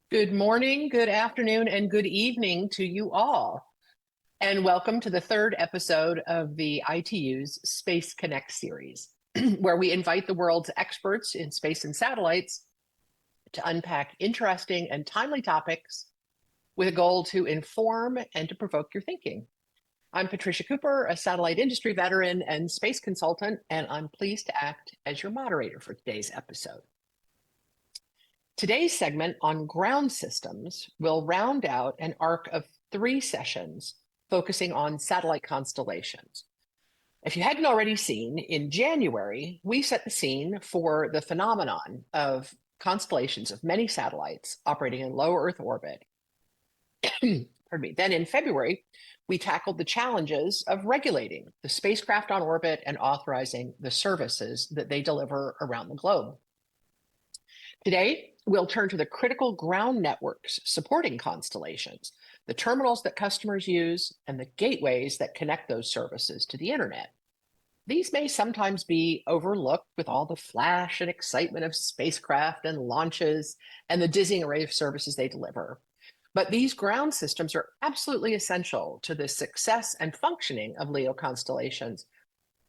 Good morning, good afternoon, and good evening to you all. And welcome to the third episode of the ITU's Space Connect series, where we invite the world's experts in space and satellites to unpack interesting and timely topics with a goal to inform and to provoke your thinking. I'm Patricia Cooper, a satellite industry veteran and space consultant, and I'm pleased to act as your moderator for today's episode. Today's segment on ground systems will round out an arc of 3 sessions focusing on satellite constellations. If you hadn't already seen, in January, we set the scene for the phenomenon of constellations of many satellites operating in low Earth orbit. Pardon me. Then in February, we tackled the challenges of regulating the spacecraft on orbit and authorizing the services that they deliver around the globe. Today, we'll turn to the critical ground networks supporting constellations, the terminals that customers use, and the gateways that connect those services to the internet. These may sometimes be overlooked with all the flash and excitement of spacecraft and launches and the dizzying array of services they deliver. But these ground systems are absolutely essential to the success and functioning of LEO constellations,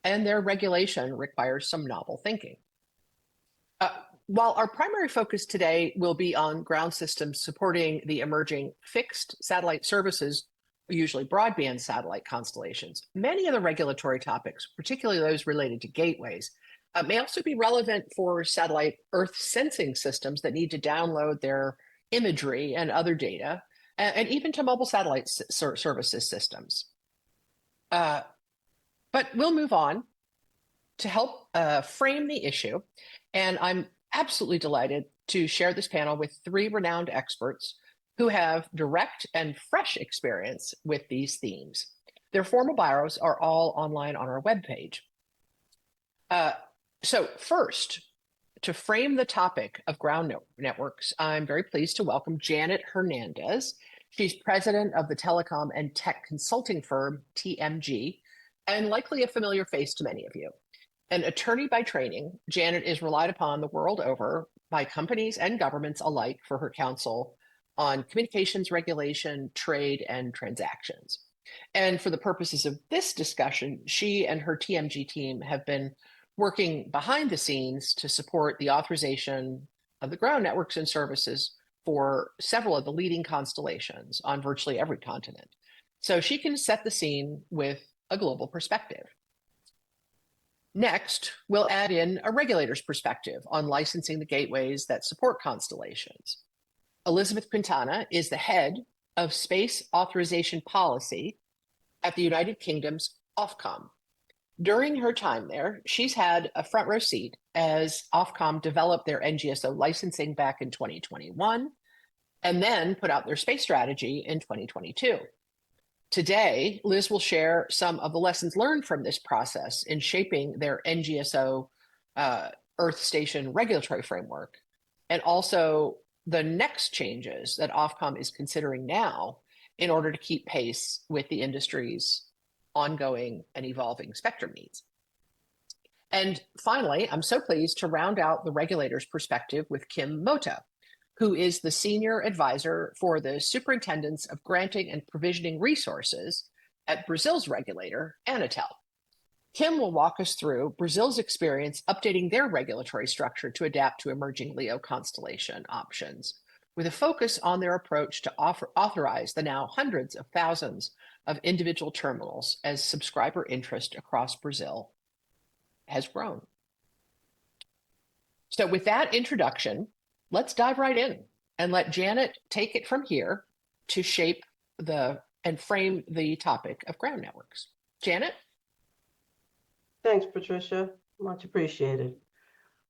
and their regulation requires some novel thinking. While our primary focus today will be on ground systems supporting the emerging fixed satellite services, usually broadband satellite constellations, many of the regulatory topics, particularly those related to gateways, may also be relevant for satellite Earth sensing systems that need to download their imagery and other data, and even to mobile satellite services systems. But we'll move on to help frame the issue, and I'm absolutely delighted to share this panel with 3 renowned experts who have direct and fresh experience with these themes. Their formal bios are all online on our webpage. So first, to frame the topic of ground networks, I'm very pleased to welcome Janet Hernandez. She's president of the telecom and tech consulting firm TMG, and likely a familiar face to many of you. An attorney by training, Janet is relied upon the world over by companies and governments alike for her counsel on communications regulation, trade, and transactions. And for the purposes of this discussion, she and her TMG team have been working behind the scenes to support the authorization of the ground networks and services for several of the leading constellations on virtually every continent. So she can set the scene with a global perspective. Next, we'll add in a regulator's perspective on licensing the gateways that support constellations. Elizabeth Quintana is the head of Space Authorization Policy at the United Kingdom's Ofcom. During her time there, she's had a front row seat as Ofcom developed their NGSO licensing back in 2021 and then put out their space strategy in 2022. Today, Liz will share some of the lessons learned from this process in shaping their NGSO Earth Station regulatory framework, and also the next changes that Ofcom is considering now in order to keep pace with the industry's ongoing and evolving spectrum needs. And finally, I'm so pleased to round out the regulator's perspective with Kim Mota, who is the senior advisor for the Superintendents of Granting and Provisioning Resources at Brazil's regulator, Anatel. Kim will walk us through Brazil's experience updating their regulatory structure to adapt to emerging LEO constellation options, with a focus on their approach to authorize the now hundreds of thousands of individual terminals as subscriber interest across Brazil has grown. So with that introduction, let's dive right in and let Janet take it from here to shape and frame the topic of ground networks. Janet? Thanks, Patricia. Much appreciated.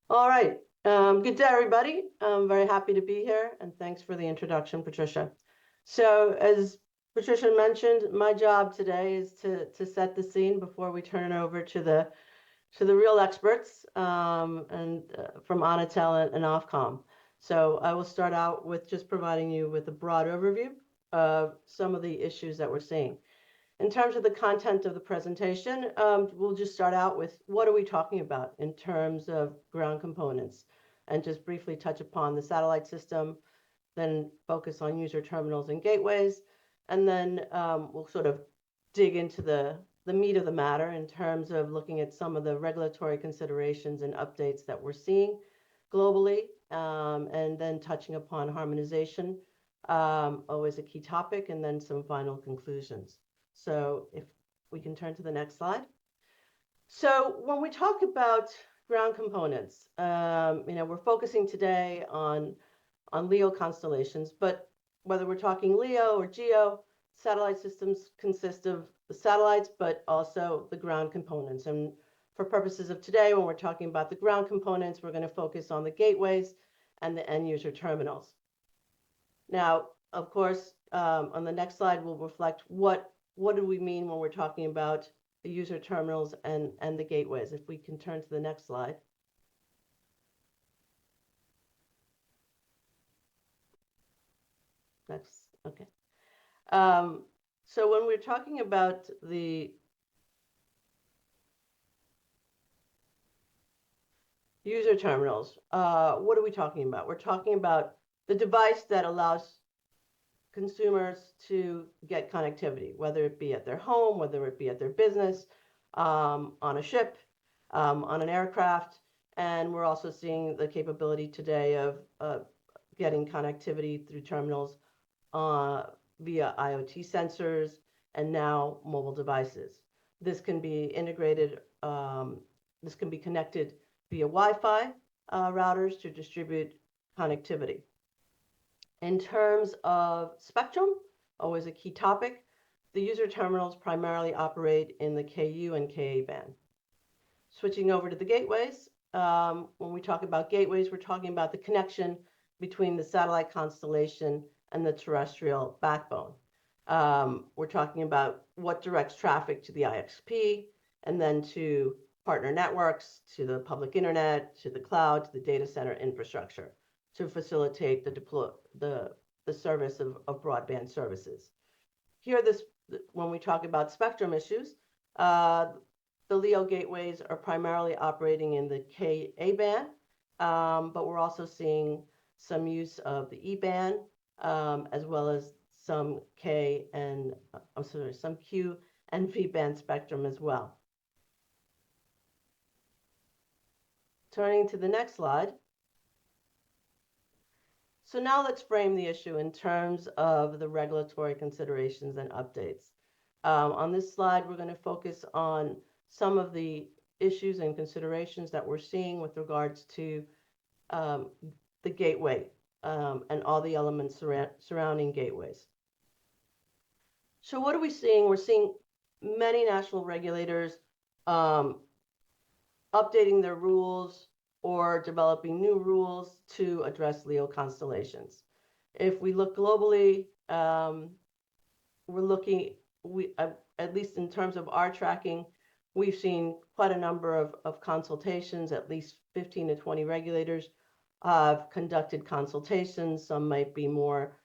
All right. Good day, everybody. I'm very happy to be here, and thanks for the introduction, Patricia. So as Patricia mentioned, my job today is to set the scene before we turn it over to the real experts from Anatel and Ofcom. So I will start out with just providing you with a broad overview of some of the issues that we're seeing. In terms of the content of the presentation, we'll just start out with what are we talking about in terms of ground components, and just briefly touch upon the satellite system, then focus on user terminals and gateways, and then we'll sort of dig into the meat of the matter in terms of looking at some of the regulatory considerations and updates that we're seeing globally, and then touching upon harmonization, always a key topic, and then some final conclusions. So if we can turn to the next slide. So when we talk about ground components, we're focusing today on LEO constellations, but whether we're talking LEO or GEO, satellite systems consist of the satellites, but also the ground components. And for purposes of today, when we're talking about the ground components, we're going to focus on the gateways and the end user terminals. Now, of course, on the next slide, we'll reflect what do we mean when we're talking about the user terminals and the gateways. If we can turn to the next slide. Next, okay. So when we're talking about the user terminals, what are we talking about? We're talking about the device that allows consumers to get connectivity, whether it be at their home, whether it be at their business, on a ship, on an aircraft. And we're also seeing the capability today of getting connectivity through terminals via IoT sensors and now mobile devices. This can be integrated, this can be connected via Wi-Fi routers to distribute connectivity. In terms of spectrum, always a key topic, the user terminals primarily operate in the Ku and Ka band. Switching over to the gateways, when we talk about gateways, we're talking about the connection between the satellite constellation and the terrestrial backbone. We're talking about what directs traffic to the IXP and then to partner networks, to the public internet, to the cloud, to the data center infrastructure to facilitate the service of broadband services. Here, when we talk about spectrum issues, the LEO gateways are primarily operating in the Ka band, but we're also seeing some use of the E band, as well as some some Q and V band spectrum as well. Turning to the next slide. So now let's frame the issue in terms of the regulatory considerations and updates. On this slide, we're going to focus on some of the issues and considerations that we're seeing with regards to the gateway and all the elements surrounding gateways. So what are we seeing? We're seeing many national regulators updating their rules or developing new rules to address LEO constellations. If we look globally, we're looking, at least in terms of our tracking, we've seen quite a number of consultations. At least 15 to 20 regulators have conducted consultations. Some might be more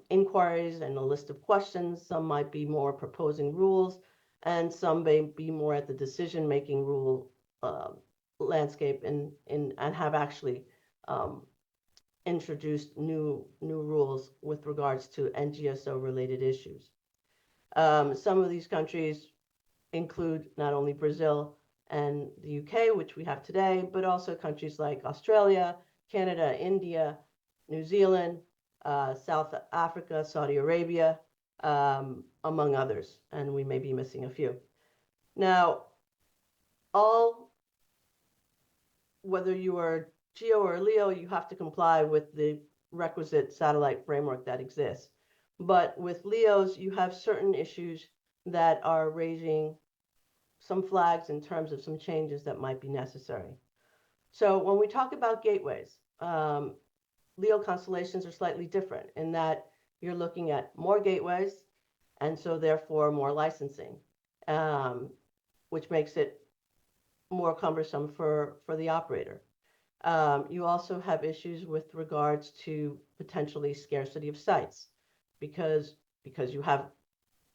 inquiries and a list of questions. Some might be more proposing rules, and some may be more at the decision-making rule landscape and have actually introduced new rules with regards to NGSO related issues. Some of these countries include not only Brazil and the UK, which we have today, but also countries like Australia, Canada, India, New Zealand, South Africa, Saudi Arabia, among others, and we may be missing a few. Now, whether you are GEO or LEO, you have to comply with the requisite satellite framework that exists. But with LEOs, you have certain issues that are raising some flags in terms of some changes that might be necessary. So when we talk about gateways, LEO constellations are slightly different in that you're looking at more gateways and so therefore more licensing, which makes it more cumbersome for the operator. You also have issues with regards to potentially scarcity of sites because you have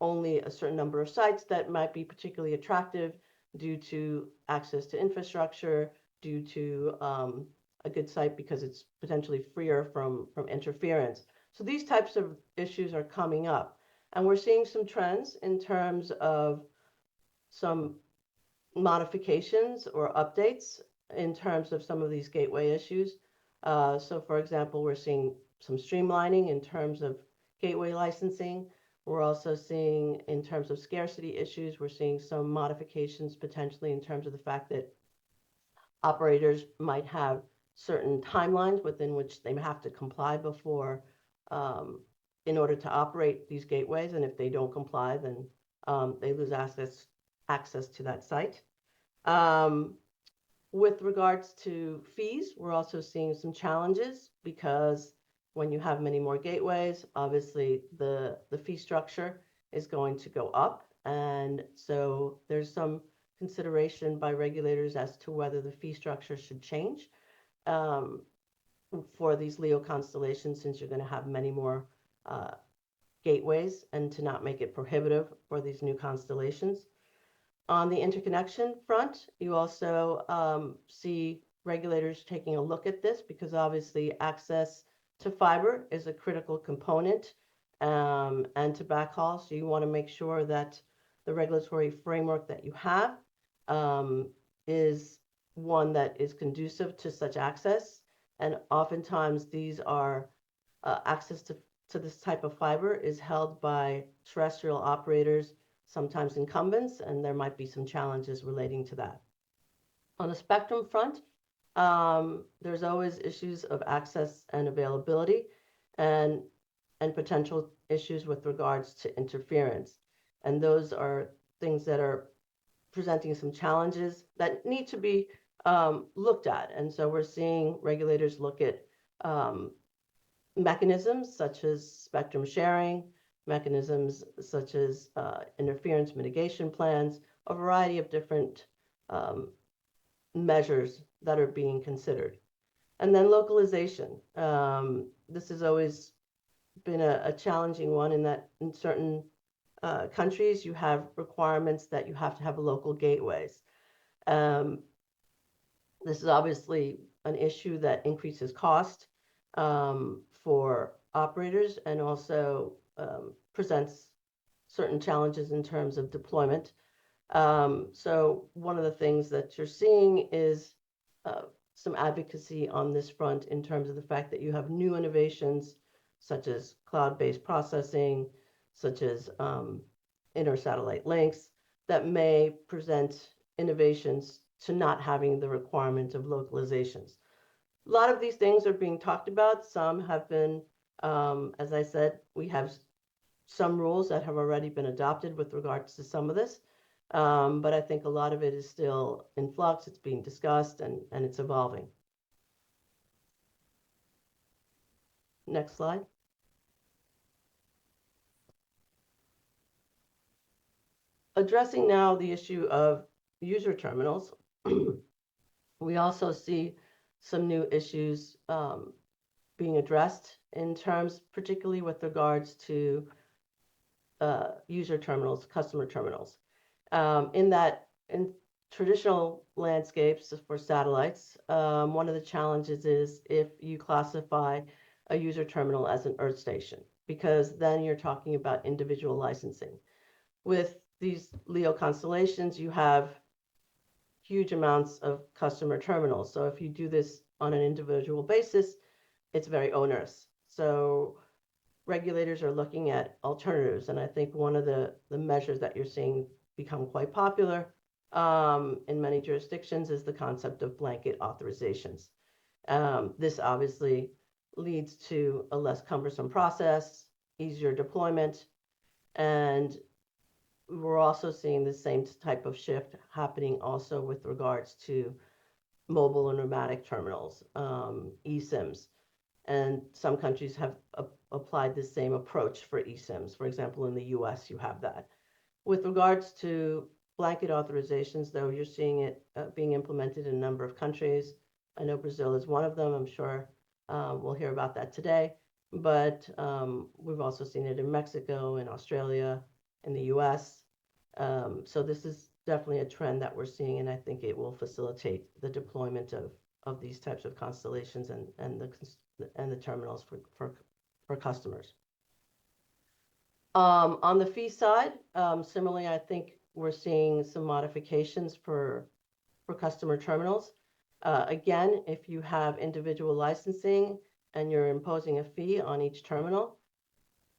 only a certain number of sites that might be particularly attractive due to access to infrastructure, due to a good site because it's potentially freer from interference. So these types of issues are coming up. And we're seeing some trends in terms of some modifications or updates in terms of some of these gateway issues. So for example, we're seeing some streamlining in terms of gateway licensing. We're also seeing, in terms of scarcity issues, we're seeing some modifications potentially in terms of the fact that operators might have certain timelines within which they have to comply before, in order to operate these gateways. And if they don't comply, then they lose access to that site. With regards to fees, we're also seeing some challenges because when you have many more gateways, obviously the fee structure is going to go up. And so there's some consideration by regulators as to whether the fee structure should change for these LEO constellations, since you're going to have many more gateways, and to not make it prohibitive for these new constellations. On the interconnection front, you also see regulators taking a look at this because obviously access to fiber is a critical component, and to backhaul. So you want to make sure that the regulatory framework that you have is one that is conducive to such access. And oftentimes these are access to this type of fiber is held by terrestrial operators, sometimes incumbents, and there might be some challenges relating to that. On the spectrum front, there's always issues of access and availability, and potential issues with regards to interference. And those are things that are presenting some challenges that need to be looked at. And so we're seeing regulators look at mechanisms such as spectrum sharing, mechanisms such as interference mitigation plans, a variety of different measures that are being considered. And then localization. This has always been a challenging one, in that in certain countries you have requirements that you have to have local gateways. This is obviously an issue that increases cost for operators, and also presents certain challenges in terms of deployment. So one of the things that you're seeing is some advocacy on this front in terms of the fact that you have new innovations such as cloud-based processing, such as inter-satellite links, that may present innovations to not having the requirement of localizations. A lot of these things are being talked about. Some have been, as I said, we have some rules that have already been adopted with regards to some of this. But I think a lot of it is still in flux. It's being discussed, and it's evolving. Next slide. Addressing now the issue of user terminals, we also see some new issues being addressed in terms, particularly with regards to user terminals, customer terminals. In traditional landscapes for satellites, one of the challenges is if you classify a user terminal as an Earth station, because then you're talking about individual licensing. With these LEO constellations, you have huge amounts of customer terminals. So if you do this on an individual basis, it's very onerous. So regulators are looking at alternatives. And I think one of the measures that you're seeing become quite popular in many jurisdictions is the concept of blanket authorizations. This obviously leads to a less cumbersome process, easier deployment, and we're also seeing the same type of shift happening also with regards to mobile and nomadic terminals, eSIMs. And some countries have applied the same approach for eSIMs. For example, in the US, you have that. With regards to blanket authorizations, though, you're seeing it being implemented in a number of countries. I know Brazil is one of them. I'm sure we'll hear about that today. But we've also seen it in Mexico, in Australia, in the US. So this is definitely a trend that we're seeing, and I think it will facilitate the deployment of of these types of constellations and the terminals for customers. On the fee side, similarly, I think we're seeing some modifications for customer terminals. Again, if you have individual licensing and you're imposing a fee on each terminal,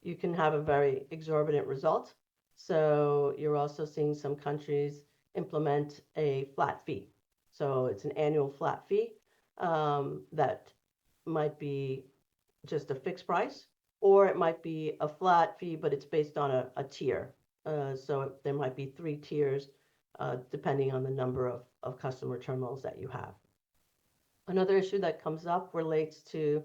you can have a very exorbitant result. So you're also seeing some countries implement a flat fee. So it's an annual flat fee that might be just a fixed price, or it might be a flat fee, but it's based on a tier. So there might be 3 tiers depending on the number of customer terminals that you have. Another issue that comes up relates to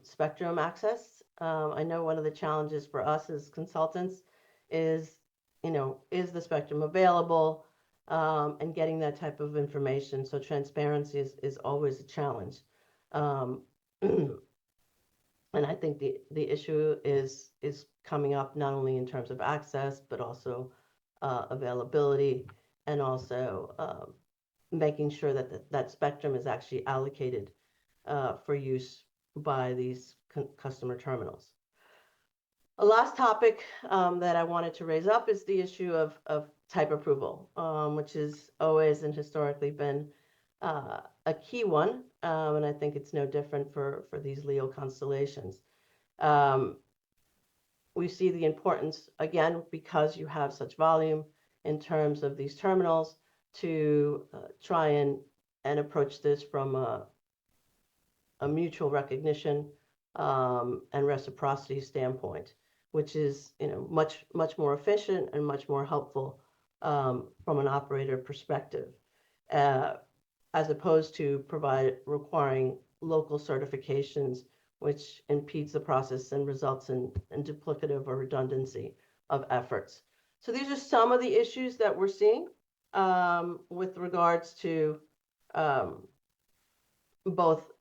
spectrum access. I know one of the challenges for us as consultants is, is the spectrum available, and getting that type of information. So transparency is always a challenge. And I think the issue is coming up not only in terms of access, but also availability, and also making sure that that spectrum is actually allocated for use by these customer terminals. A last topic that I wanted to raise up is the issue of type approval, which is always and historically been a key one, and I think it's no different for these LEO constellations. We see the importance, again, because you have such volume in terms of these terminals, to try and approach this from a mutual recognition and reciprocity standpoint, which is much more efficient and much more helpful from an operator perspective, as opposed to requiring local certifications, which impedes the process and results in duplicative or redundancy of efforts. So these are some of the issues that we're seeing with regards to both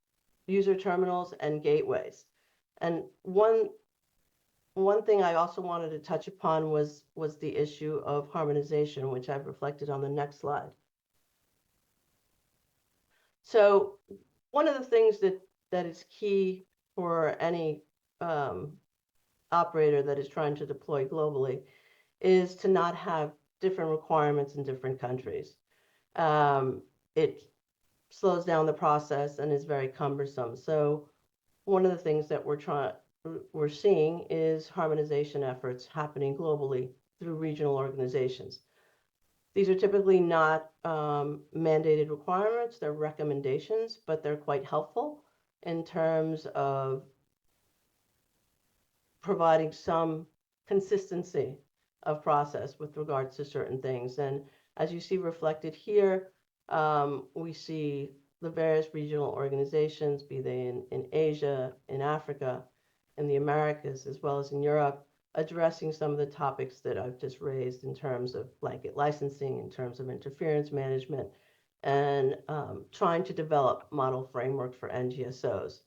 user terminals and gateways. And one thing I also wanted to touch upon was the issue of harmonization, which I've reflected on the next slide. So one of the things that is key for any operator that is trying to deploy globally is to not have different requirements in different countries. It slows down the process and is very cumbersome. So one of the things that we're seeing is harmonization efforts happening globally through regional organizations. These are typically not mandated requirements, they're recommendations, but they're quite helpful in terms of providing some consistency of process with regards to certain things. And as you see reflected here, we see the various regional organizations, be they in Asia, in Africa, in the Americas, as well as in Europe, addressing some of the topics that I've just raised in terms of blanket licensing, in terms of interference management, and trying to develop model framework for NGSOs.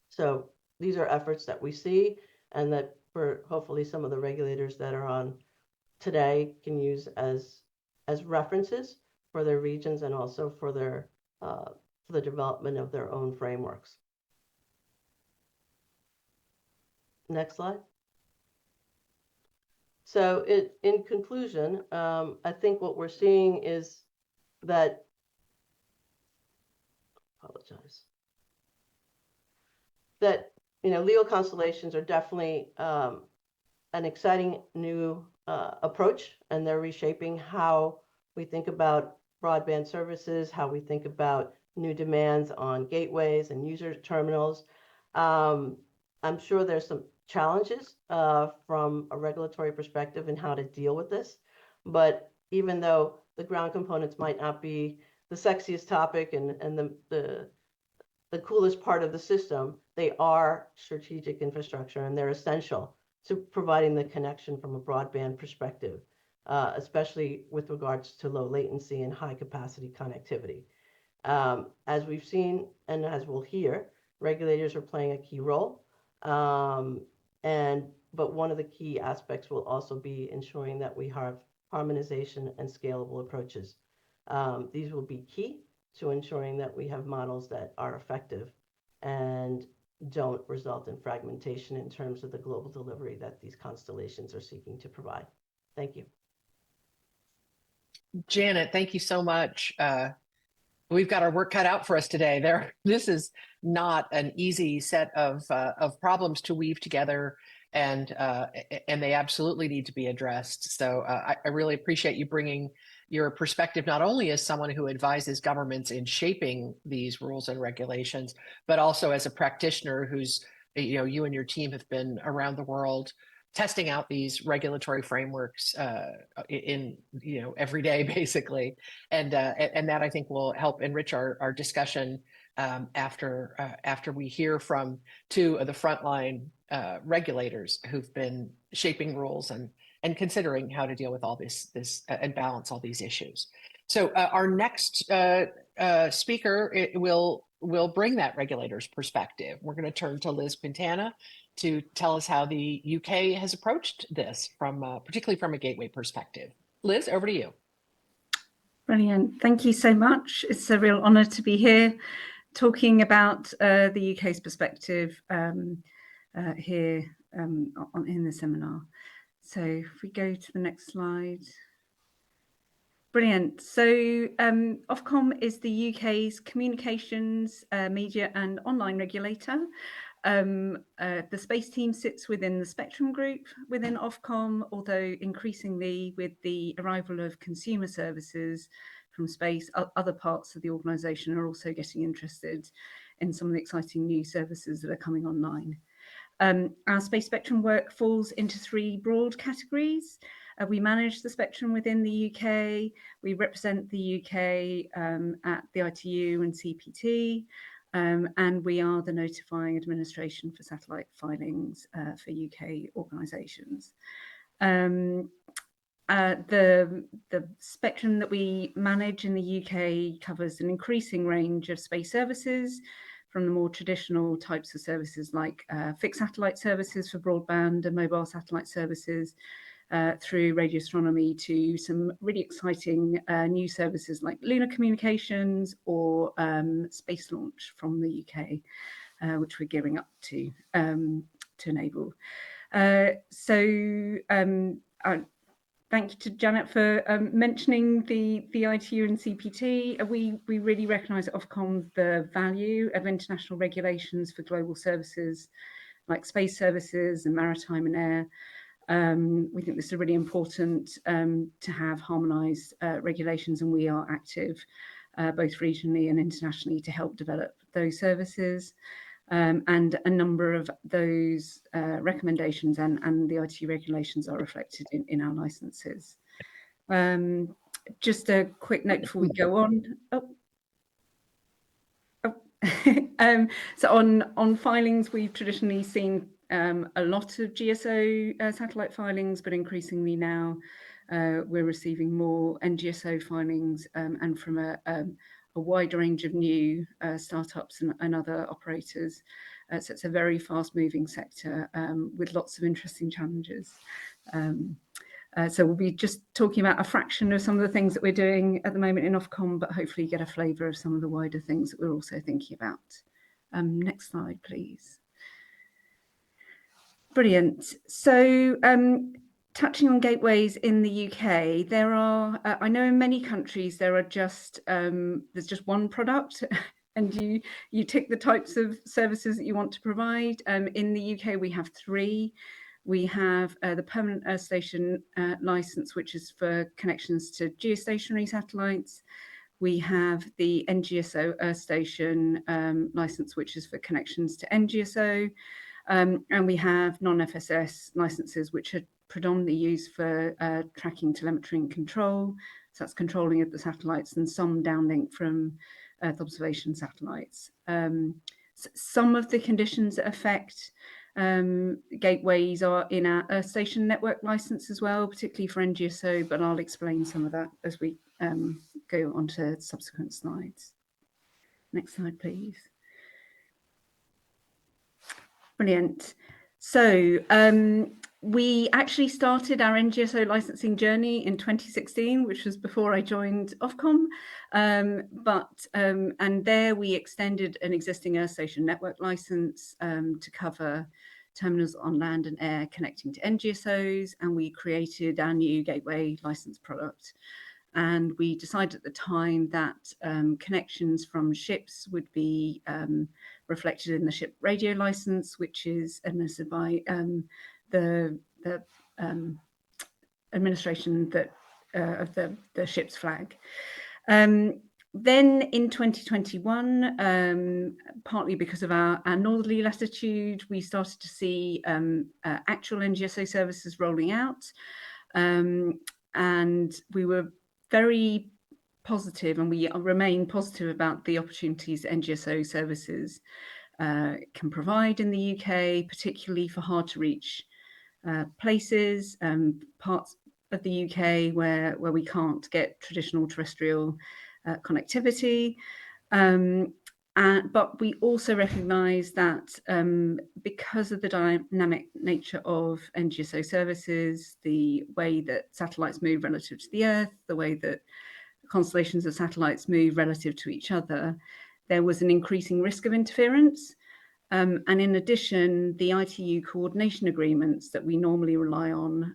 So these are efforts that we see, and that for hopefully some of the regulators that are on today can use as references for their regions, and also for their for the development of their own frameworks. Next slide. So in conclusion, I think what we're seeing is that, that LEO constellations are definitely an exciting new approach, and they're reshaping how we think about broadband services, how we think about new demands on gateways and user terminals. I'm sure there's some challenges from a regulatory perspective in how to deal with this, but even though the ground components might not be the sexiest topic and the coolest part of the system, they are strategic infrastructure, and they're essential to providing the connection from a broadband perspective, especially with regards to low latency and high capacity connectivity. As we've seen, and as we'll hear, regulators are playing a key role. But one of the key aspects will also be ensuring that we have harmonization and scalable approaches. These will be key to ensuring that we have models that are effective and don't result in fragmentation in terms of the global delivery that these constellations are seeking to provide. Thank you. Janet, thank you so much. We've got our work cut out for us today. This is not an easy set of problems to weave together, and they absolutely need to be addressed. So I really appreciate you bringing your perspective, not only as someone who advises governments in shaping these rules and regulations, but also as a practitioner who's, you and your team have been around the world testing out these regulatory frameworks in every day, basically, and that I think will help enrich our discussion after we hear from two of the frontline regulators who've been shaping rules and considering how to deal with all this and balance all these issues. So our next speaker will bring that regulator's perspective. We're going to turn to Liz Quintana to tell us how the UK has approached this particularly from a gateway perspective. Liz, over to you. Brilliant. Thank you so much. It's a real honour to be here talking about the UK's perspective here in the seminar. So if we go to the next slide. Brilliant. So Ofcom is the UK's communications, media and online regulator. The space team sits within the Spectrum group within Ofcom, although increasingly with the arrival of consumer services from space, other parts of the organisation are also getting interested in some of the exciting new services that are coming online. Our space spectrum work falls into three broad categories. We manage the spectrum within the UK. We represent the UK at the ITU and CPT. And we are the notifying administration for satellite filings for UK organisations. The spectrum that we manage in the UK covers an increasing range of space services, from the more traditional types of services like fixed satellite services for broadband and mobile satellite services, through radio astronomy to some really exciting new services like lunar communications or space launch from the UK, which we're gearing up to enable. Thank you to Janet for mentioning the ITU and CPT. We really recognise at Ofcom the value of international regulations for global services like space services and maritime and air. We think this is really important to have harmonised regulations, and we are active both regionally and internationally to help develop those services. And a number of those recommendations and the IT regulations are reflected in our licenses. Just a quick note before we go on. So on filings, we've traditionally seen a lot of GSO satellite filings, but increasingly now we're receiving more NGSO filings and from a wide range of new startups and other operators. So it's a very fast-moving sector with lots of interesting challenges. So we'll be just talking about a fraction of some of the things that we're doing at the moment in Ofcom, but hopefully get a flavour of some of the wider things that we're also thinking about. Next slide, please. Brilliant. So touching on gateways in the UK, there are, I know in many countries there are there's just one product and you tick the types of services that you want to provide. In the UK, we have three. We have the Permanent Earth Station licence, which is for connections to geostationary satellites. We have the NGSO Earth Station licence, which is for connections to NGSO. And we have non-FSS licenses, which are predominantly used for tracking, telemetry and control. So that's controlling of the satellites and some downlink from Earth observation satellites. Some of the conditions that affect gateways are in our Earth Station network license as well, particularly for NGSO, but I'll explain some of that as we go on to subsequent slides. Next slide, please. Brilliant. So We actually started our NGSO licensing journey in 2016, which was before I joined Ofcom. And there we extended an existing Earth Station network license to cover terminals on land and air connecting to NGSOs, and we created our new gateway license product. And we decided at the time that connections from ships would be reflected in the ship radio license, which is administered by the administration that of the ship's flag. Then in 2021, partly because of our northerly latitude, we started to see actual NGSO services rolling out. And we were very positive, and we remain positive about the opportunities NGSO services can provide in the UK, particularly for hard to reach places, parts of the UK where we can't get traditional terrestrial connectivity. But we also recognise that because of the dynamic nature of NGSO services, the way that satellites move relative to the Earth, the way that constellations of satellites move relative to each other, there was an increasing risk of interference. And in addition, the ITU coordination agreements that we normally rely on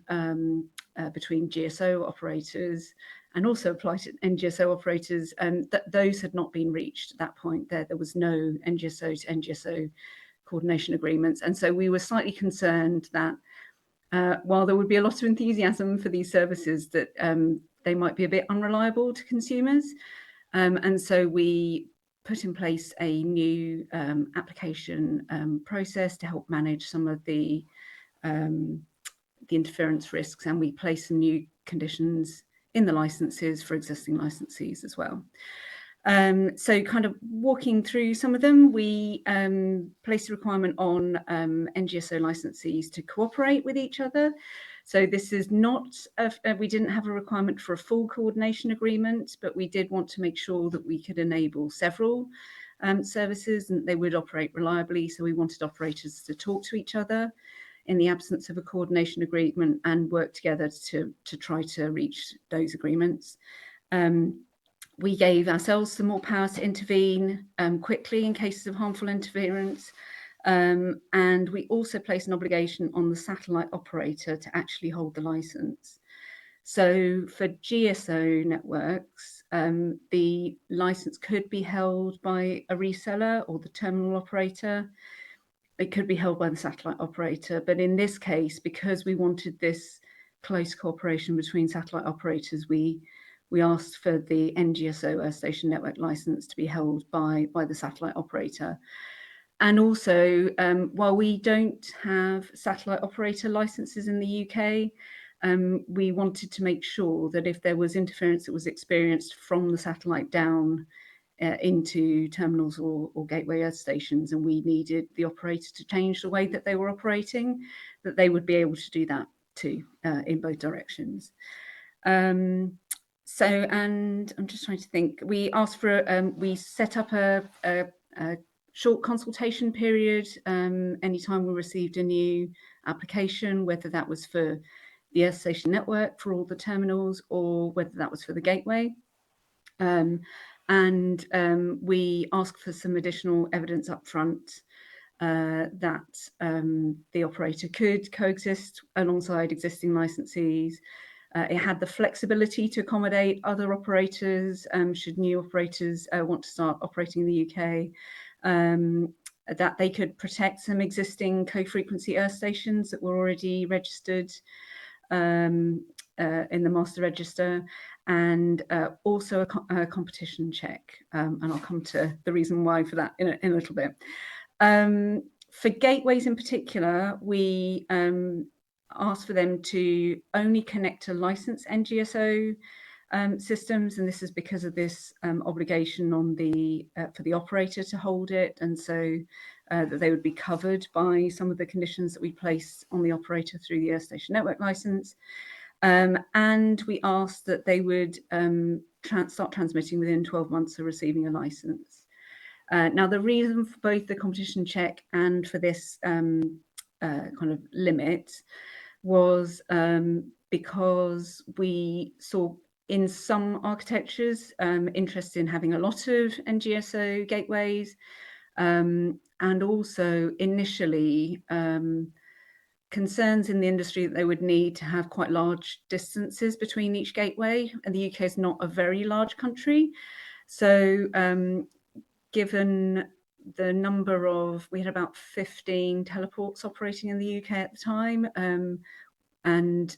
between GSO operators and also apply to NGSO operators, those had not been reached at that point. There was no NGSO to NGSO coordination agreements. And so we were slightly concerned that while there would be a lot of enthusiasm for these services, that they might be a bit unreliable to consumers. And so we put in place a new application process to help manage some of the interference risks, and we placed some new conditions in the licenses for existing licensees as well. So kind of walking through some of them, we placed a requirement on NGSO licensees to cooperate with each other. So this is not, we didn't have a requirement for a full coordination agreement, but we did want to make sure that we could enable several services and they would operate reliably. So we wanted operators to talk to each other in the absence of a coordination agreement and work together to try to reach those agreements. We gave ourselves some more power to intervene quickly in cases of harmful interference. And we also placed an obligation on the satellite operator to actually hold the license. So for GSO networks, the license could be held by a reseller or the terminal operator. It could be held by the satellite operator. But in this case, because we wanted this close cooperation between satellite operators, we asked for the NGSO Earth Station network license to be held by the satellite operator. And also, while we don't have satellite operator licenses in the UK, we wanted to make sure that if there was interference that was experienced from the satellite down into terminals or gateway Earth stations, and we needed the operator to change the way that they were operating, that they would be able to do that too in both directions. So, and I'm just trying to think, we asked for, we set up a short consultation period anytime we received a new application, whether that was for the Earth Station network for all the terminals or whether that was for the gateway. And we asked for some additional evidence up front that the operator could coexist alongside existing licensees. It had the flexibility to accommodate other operators should new operators want to start operating in the UK, that they could protect some existing co-frequency Earth stations that were already registered in the master register, and also a competition check. And I'll come to the reason why for that in a little bit. For gateways in particular, we asked for them to only connect to licensed NGSO systems, and this is because of this obligation on the for the operator to hold it, and so that they would be covered by some of the conditions that we place on the operator through the Earth Station network license. And we asked that they would start transmitting within 12 months of receiving a license. Now, the reason for both the competition check and for this kind of limit was because we saw in some architectures interest in having a lot of NGSO gateways, and also initially concerns in the industry that they would need to have quite large distances between each gateway, and the UK is not a very large country. So given the number of, we had about 15 teleports operating in the UK at the time, and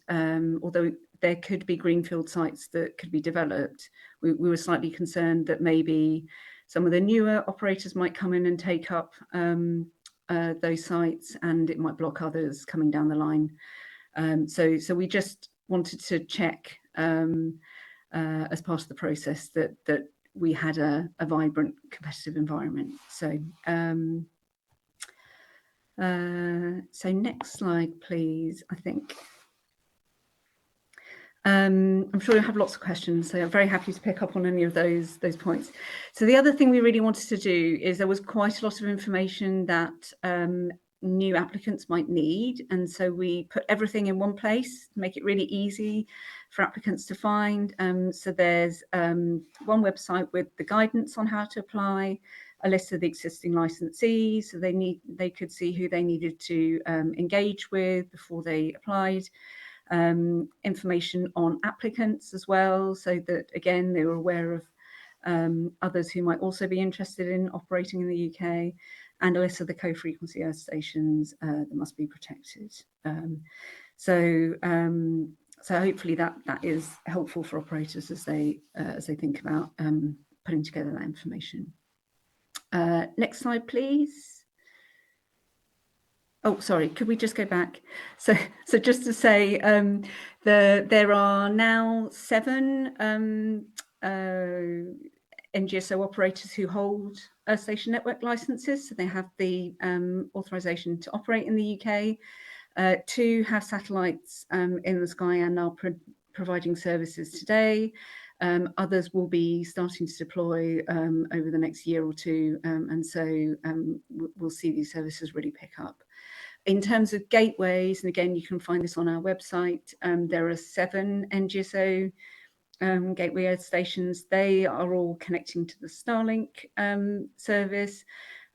although there could be greenfield sites that could be developed, we were slightly concerned that maybe some of the newer operators might come in and take up those sites, and it might block others coming down the line. So we just wanted to check as part of the process that we had a vibrant competitive environment. So next slide, please, I think. I'm sure you'll have lots of questions, so I'm very happy to pick up on any of those points. So the other thing we really wanted to do is there was quite a lot of information that new applicants might need, and so we put everything in one place to make it really easy for applicants to find. So there's one website with the guidance on how to apply, a list of the existing licensees, so they could see who they needed to engage with before they applied. Information on applicants as well, so that again they were aware of others who might also be interested in operating in the UK, and a list of the co-frequency earth stations that must be protected. So hopefully that is helpful for operators as they think about putting together that information. Next slide, please. Oh, sorry, could we just go back? So just to say, there are now 7 NGSO operators who hold Earth Station Network licenses. So they have the authorization to operate in the UK. 2 have satellites in the sky and are providing services today. Others will be starting to deploy over the next year or two, and so we'll see these services really pick up. In terms of gateways, and again, you can find this on our website, there are 7 NGSO gateway earth stations. They are all connecting to the Starlink service.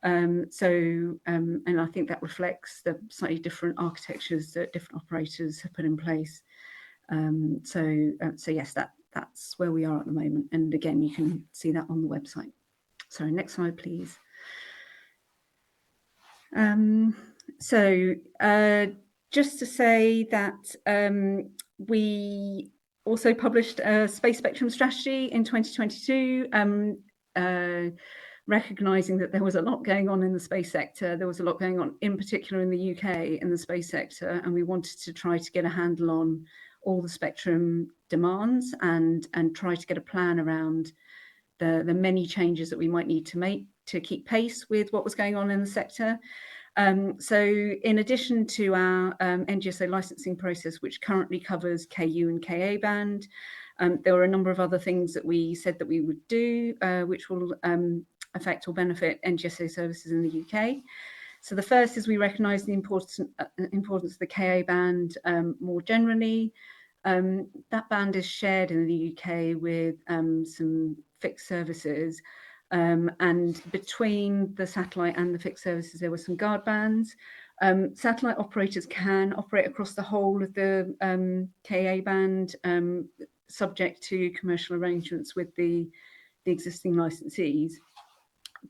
And I think that reflects the slightly different architectures that different operators have put in place. So yes, that's where we are at the moment. And again, you can see that on the website. Sorry, next slide, please. So just to say that we also published a space spectrum strategy in 2022, recognising that there was a lot going on in the space sector. There was a lot going on, in particular in the UK, in the space sector, and we wanted to try to get a handle on all the spectrum demands and try to get a plan around the many changes that we might need to make to keep pace with what was going on in the sector. So in addition to our NGSO licensing process, which currently covers KU and KA band, there were a number of other things that we said that we would do, which will affect or benefit NGSO services in the UK. So the first is we recognise the importance of the KA band more generally. That band is shared in the UK with some fixed services. And between the satellite and the fixed services, there were some guard bands. Satellite operators can operate across the whole of the KA band, subject to commercial arrangements with the existing licensees.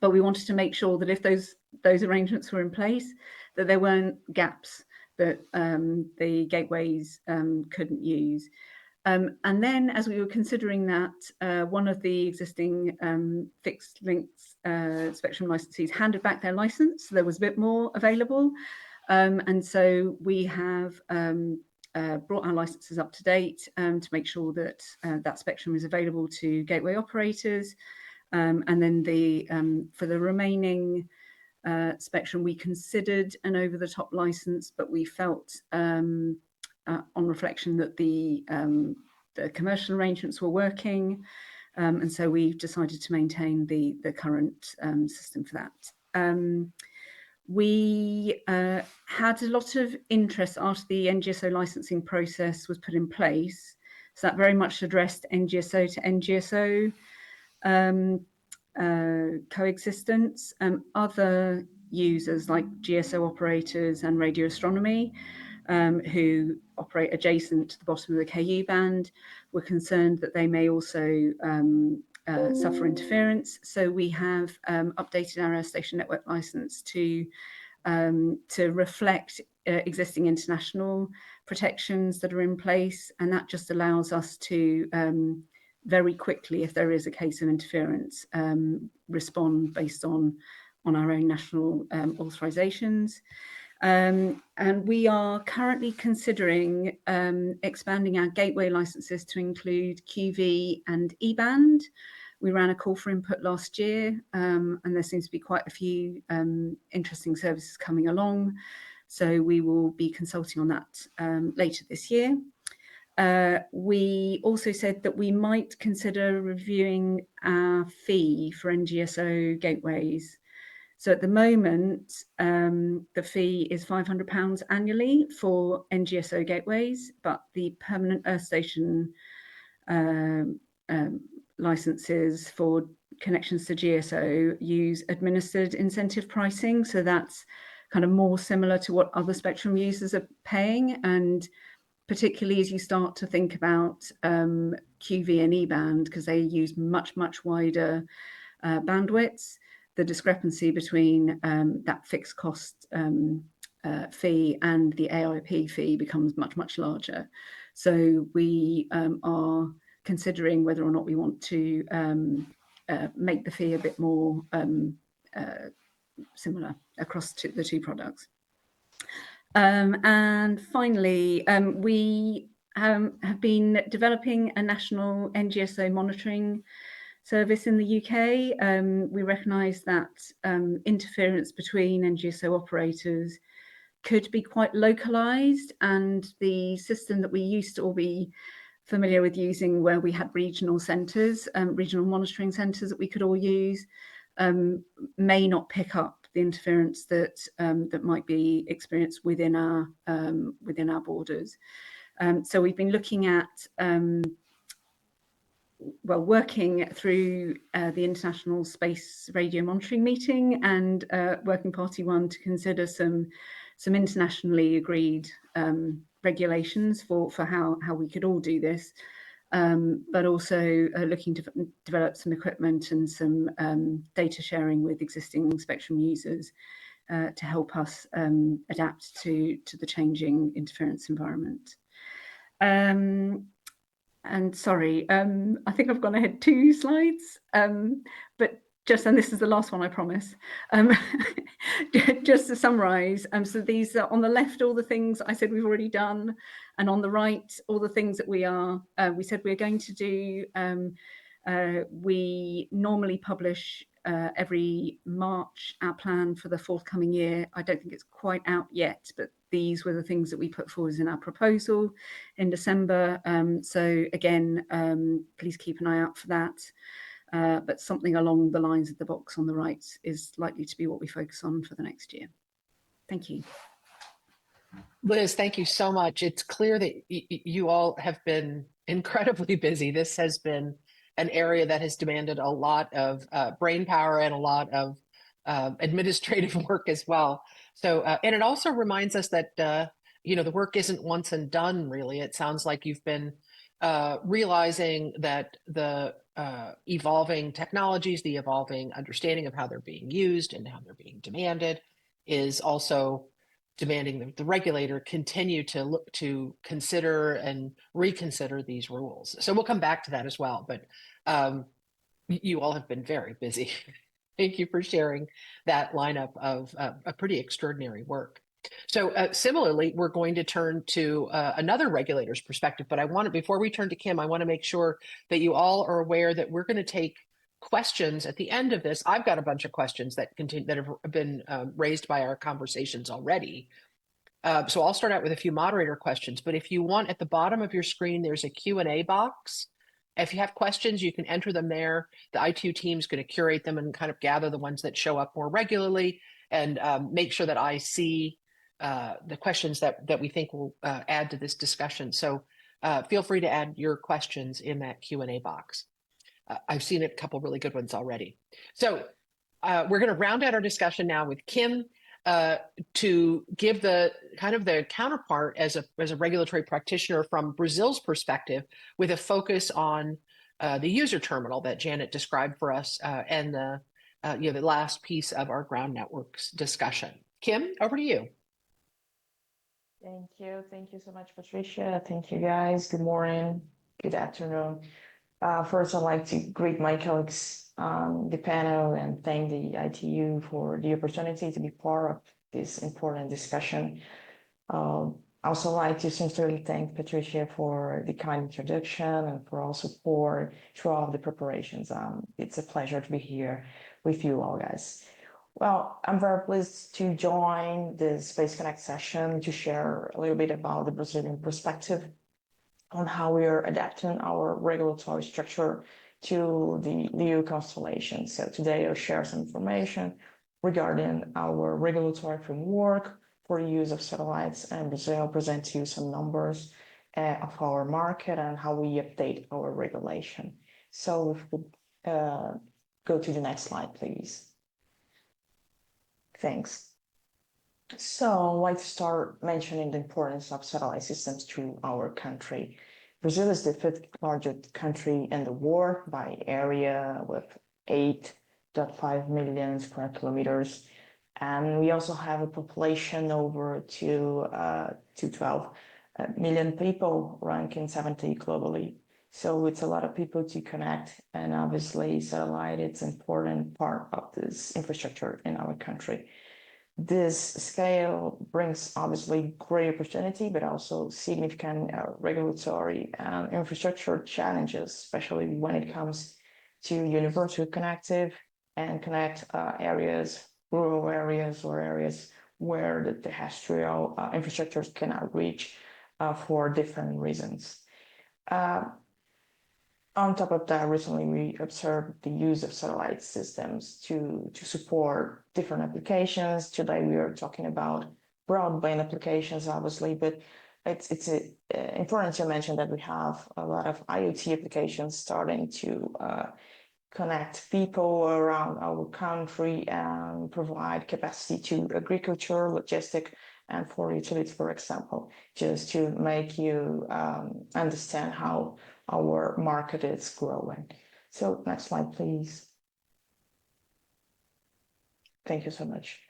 But we wanted to make sure that if those arrangements were in place, that there weren't gaps that the gateways couldn't use. And then as we were considering that, one of the existing fixed links spectrum licensees handed back their license, so there was a bit more available. And so we have brought our licenses up to date to make sure that that spectrum is available to gateway operators. And then for the remaining spectrum, we considered an over-the-top license, but we felt on reflection that the commercial arrangements were working, and so we've decided to maintain the current system for that. We had a lot of interest after the NGSO licensing process was put in place. So that very much addressed NGSO to NGSO coexistence. Other users like GSO operators and radio astronomy who operate adjacent to the bottom of the KU band were concerned that they may also suffer interference. So we have updated our Earth Station Network license to reflect existing international protections that are in place, and that just allows us to very quickly, if there is a case of interference, respond based on our own national authorizations. And we are currently considering expanding our gateway licenses to include QV and E-band. We ran a call for input last year, and there seems to be quite a few interesting services coming along. So we will be consulting on that later this year. We also said that we might consider reviewing our fee for NGSO gateways. So at the moment, the fee is £500 annually for NGSO gateways, but the permanent Earth Station licenses for connections to GSO use administered incentive pricing. So that's kind of more similar to what other spectrum users are paying. And particularly as you start to think about QV and E-band, because they use much, much wider bandwidths, the discrepancy between that fixed cost fee and the AIP fee becomes much, much larger. So we are considering whether or not we want to make the fee a bit more similar across the two products. And finally, we have been developing a national NGSO monitoring service in the UK. We recognise that interference between NGSO operators could be quite localised, and the system that we used to all be familiar with using, where we had regional centres, regional monitoring centres that we could all use, may not pick up the interference that that might be experienced within our borders. So we've been looking at working through the International Space Radio Monitoring Meeting and Working Party 1 to consider some internationally agreed regulations for how we could all do this, but also looking to develop some equipment and some data sharing with existing spectrum users to help us adapt to the changing interference environment. And sorry, I think I've gone ahead 2 slides, but and this is the last one, I promise. Just to summarise, so these are on the left, all the things I said we've already done, and on the right, all the things that we said we're going to do. We normally publish every March our plan for the forthcoming year. I don't think it's quite out yet, but these were the things that we put forward in our proposal in December. So again, please keep an eye out for that. But something along the lines of the box on the right is likely to be what we focus on for the next year. Thank you. Liz, thank you so much. It's clear that you all have been incredibly busy. This has been an area that has demanded a lot of brain power and a lot of administrative work as well. So, and it also reminds us that, the work isn't once and done, really. It sounds like you've been realizing that the evolving technologies, the evolving understanding of how they're being used and how they're being demanded is also demanding that the regulator continue to look to consider and reconsider these rules. So we'll come back to that as well, but you all have been very busy. Thank you for sharing that lineup of a pretty extraordinary work. So similarly, we're going to turn to another regulator's perspective, but before we turn to Kim, I want to make sure that you all are aware that we're going to take questions at the end of this. I've got a bunch of questions that have been raised by our conversations already. So I'll start out with a few moderator questions, but if you want, at the bottom of your screen, there's a Q&A box. If you have questions, you can enter them there. The ITU team is going to curate them and kind of gather the ones that show up more regularly. and make sure that I see the questions that we think will add to this discussion. So feel free to add your questions in that Q&A box. I've seen a couple really good ones already. So we're going to round out our discussion now with Kim to give the kind of the counterpart as a regulatory practitioner from Brazil's perspective, with a focus on the user terminal that Janet described for us, and the last piece of our ground networks discussion. Kim, over to you. Thank you. Thank you so much, Patricia. Thank you, guys. Good morning. Good afternoon. First, I'd like to greet my colleagues on the panel and thank the ITU for the opportunity to be part of this important discussion. I also like to sincerely thank Patricia for the kind introduction and for all support throughout the preparations. It's a pleasure to be here with you all, guys. Well, I'm very pleased to join the Space Connect session to share a little bit about the Brazilian perspective on how we are adapting our regulatory structure to the LEO constellation. So today I'll share some information regarding our regulatory framework for the use of satellites, and Brazil present to you some numbers of our market and how we update our regulation. So if we go to the next slide, please. Thanks. So I'd like to start mentioning the importance of satellite systems to our country. Brazil is the 5th largest country in the world by area, with 8.5 million square kilometers. And we also have a population over to 12 million people, ranking 70 globally. So it's a lot of people to connect, and obviously satellite, it's an important part of this infrastructure in our country. This scale brings obviously great opportunity, but also significant regulatory and infrastructure challenges, especially when it comes to universal connective and connect areas, rural areas, or areas where the terrestrial infrastructures cannot reach for different reasons. On top of that, recently we observed the use of satellite systems to support different applications. Today we are talking about broadband applications, obviously, but it's important to mention that we have a lot of IoT applications starting to connect people around our country and provide capacity to agriculture, logistic, and for utilities, for example, just to make you understand how our market is growing. So next slide, please. Thank you so much.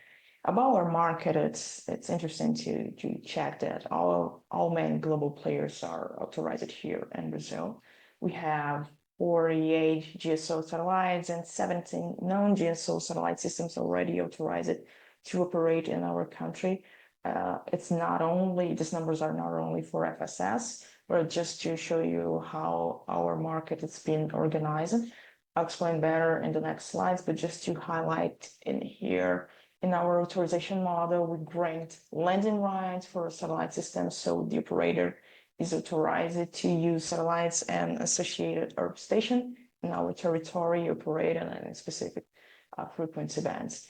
About our market, it's interesting to check that all main global players are authorized here in Brazil. We have 48 GSO satellites and 17 non-GSO satellite systems already authorized to operate in our country. It's not only, these numbers are not only for FSS, but just to show you how our market has been organized. I'll explain better in the next slides, but just to highlight in here, in our authorization model, we grant landing rights for satellite systems, so the operator is authorized to use satellites and associated Earth station in our territory, operating in specific frequency bands.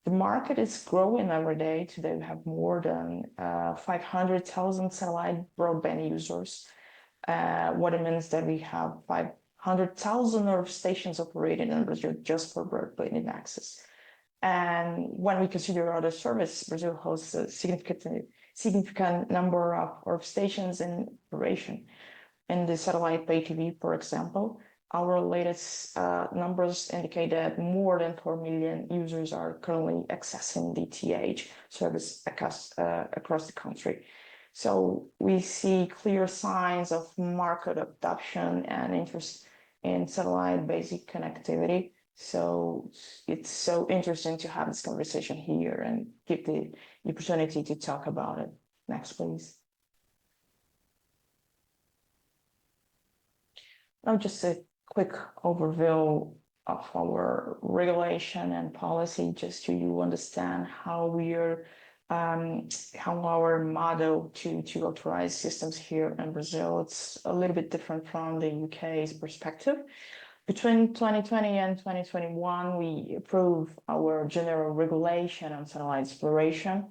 The market is growing every day. Today we have more than 500,000 satellite broadband users. What it means that we have 500,000 Earth stations operating in Brazil just for broadband access. And when we consider other service, Brazil hosts a significant number of Earth stations in operation. In the satellite pay TV, for example, our latest numbers indicate that more than 4 million users are currently accessing DTH service across the country. So we see clear signs of market adoption and interest in satellite basic connectivity. So it's so interesting to have this conversation here and give the opportunity to talk about it. Next, please. Now, just a quick overview of our regulation and policy, just so you understand how we are, how our model to authorize systems here in Brazil, it's a little bit different from the UK's perspective. Between 2020 and 2021, we approved our general regulation on satellite exploration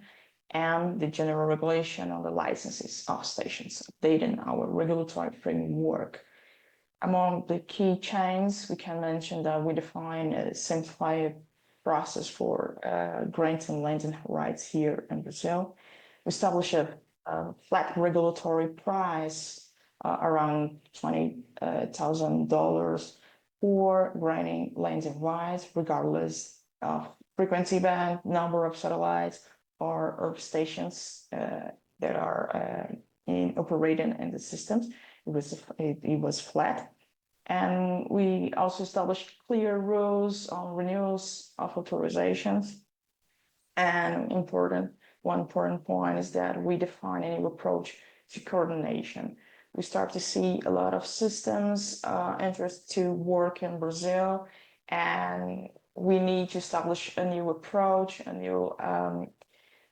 and the general regulation on the licenses of stations, updating our regulatory framework. Among the key changes, we can mention that we define a simplified process for granting landing rights here in Brazil. We establish a flat regulatory price around $20,000 for granting landing rights, regardless of frequency band, number of satellites, or earth stations that are operating in the systems. It was flat. And we also established clear rules on renewals of authorizations. And one important point is that we define a new approach to coordination. We start to see a lot of systems interest to work in Brazil, and we need to establish a new approach, a new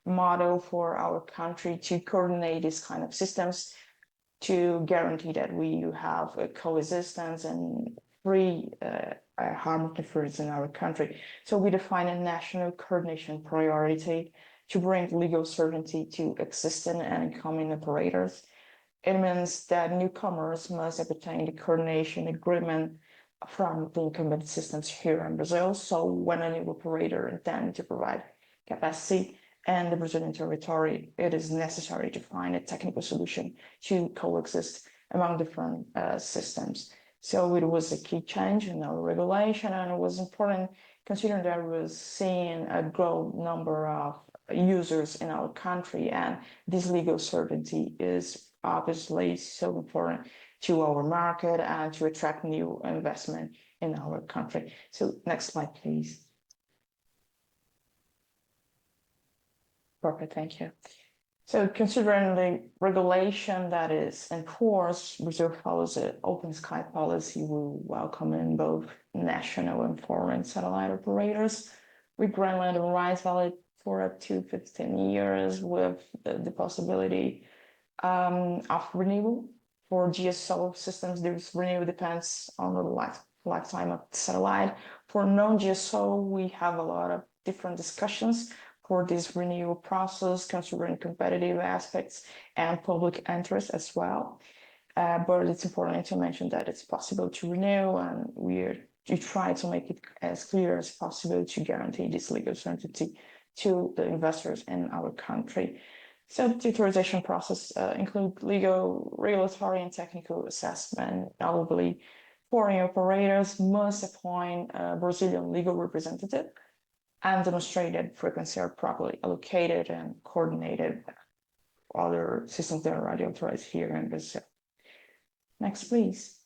model for our country to coordinate these kind of systems to guarantee that we have a coexistence and free harm interference in our country. So we define a national coordination priority to bring legal certainty to existing and incoming operators. It means that newcomers must obtain the coordination agreement from the incumbent systems here in Brazil. So when a new operator intends to provide capacity and the Brazilian territory, it is necessary to find a technical solution to coexist among different systems. So it was a key change in our regulation, and it was important considering that we were seeing a growing number of users in our country, and this legal certainty is obviously so important to our market and to attract new investment in our country. So next slide, please. Perfect, thank you. So considering the regulation that is enforced, Brazil follows an open sky policy. We welcome in both national and foreign satellite operators. We grant landing rights valid for up to 15 years with the possibility of renewal. For GSO systems, this renewal depends on the lifetime of the satellite. For non-GSO, we have a lot of different discussions for this renewal process, considering competitive aspects and public interest as well. But it's important to mention that it's possible to renew, and we try to make it as clear as possible to guarantee this legal certainty to the investors in our country. So the authorization process includes legal, regulatory, and technical assessment. Notably, foreign operators must appoint a Brazilian legal representative and demonstrate that frequencies are properly allocated and coordinated with other systems that are already authorized here in Brazil. Next, please.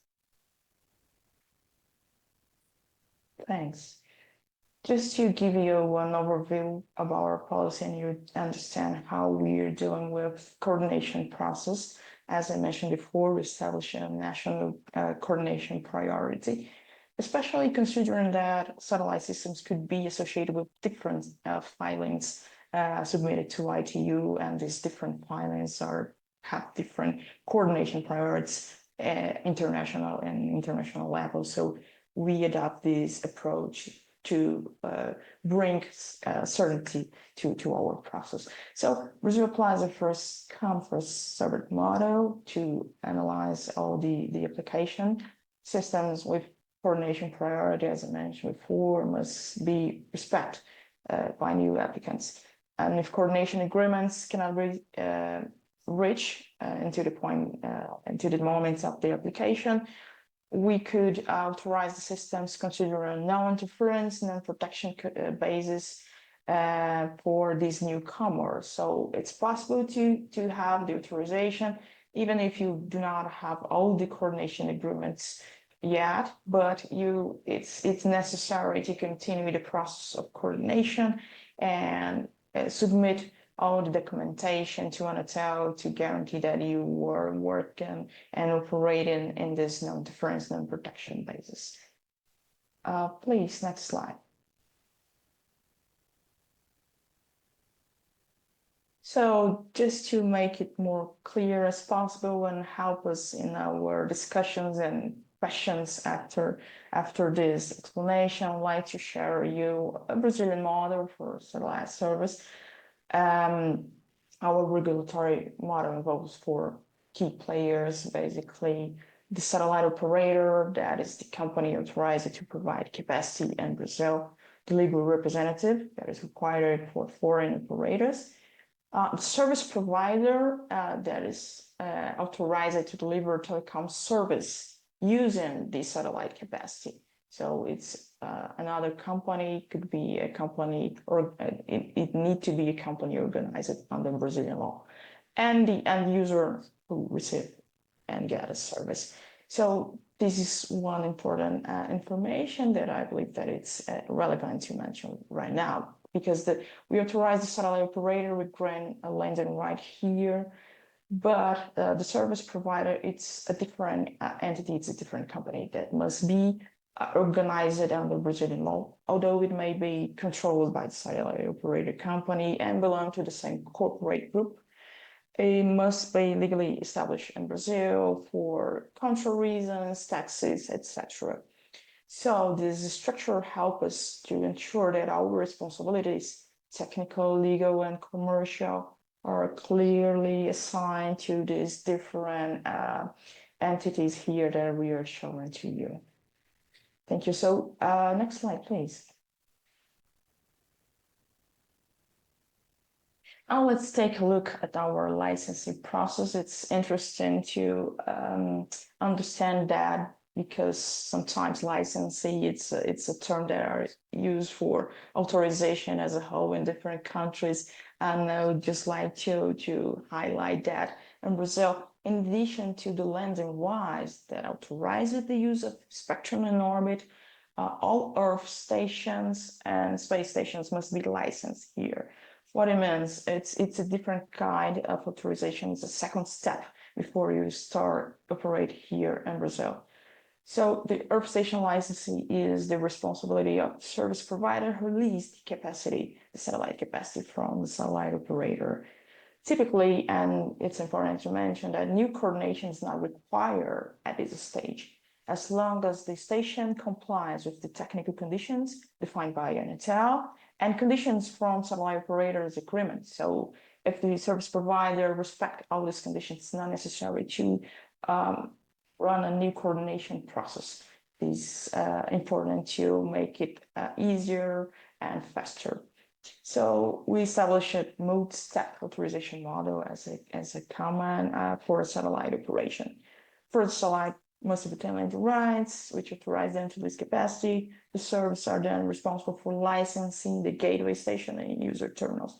Thanks. Just to give you an overview of our policy and you understand how we are dealing with coordination process. As I mentioned before, we established a national coordination priority, especially considering that satellite systems could be associated with different filings submitted to ITU, and these different filings have different coordination priorities, international level. So we adopt this approach to bring certainty to our process. So Brazil applies a first come, first served model to analyze all the application systems with coordination priority, as I mentioned before, must be respected by new applicants. And if coordination agreements cannot be reached into the moment of the application, we could authorize the systems considering non-interference, non-protection basis for these newcomers. So it's possible to have the authorization, even if you do not have all the coordination agreements yet, but it's necessary to continue the process of coordination and submit all the documentation to Anatel to guarantee that you were working and operating in this non-interference, non-protection basis. Please, next slide. So just to make it more clear as possible and help us in our discussions and questions after this explanation, I'd like to share you a Brazilian model for satellite service. Our regulatory model involves four key players, basically the satellite operator, that is the company authorized to provide capacity in Brazil, the legal representative that is required for foreign operators, the service provider that is authorized to deliver telecom service using the satellite capacity. So it's another company, could be a company, or it need to be a company organized under Brazilian law, and the end user who receive and get a service. So this is one important information that I believe that it's relevant to mention right now, because we authorize the satellite operator with grant a landing right here, but the service provider, it's a different entity, it's a different company that must be organized under Brazilian law, although it may be controlled by the satellite operator company and belong to the same corporate group. It must be legally established in Brazil for control reasons, taxes, etc. So this structure helps us to ensure that our responsibilities, technical, legal, and commercial, are clearly assigned to these different entities here that we are showing to you. Thank you. So next slide, please. Now let's take a look at our licensing process. It's interesting to understand that, because sometimes licensing, it's a term that are used for authorization as a whole in different countries. And I would just like to highlight that in Brazil, in addition to the landing rights that authorizes the use of spectrum in orbit, all Earth stations and space stations must be licensed here. What it means, it's a different kind of authorization. It's a second step before you start operate here in Brazil. So the Earth station licensing is the responsibility of the service provider who leases the capacity, the satellite capacity from the satellite operator. Typically, and it's important to mention that new coordination is not required at this stage, as long as the station complies with the technical conditions defined by Anatel and conditions from satellite operators agreement. So if the service provider respects all these conditions, it's not necessary to run a new coordination process. It's important to make it easier and faster. So we established a multi-step authorization model as a common for a satellite operation. First, satellite must obtain landing rights, which authorize them to lease capacity. The services are then responsible for licensing the gateway station and user terminals.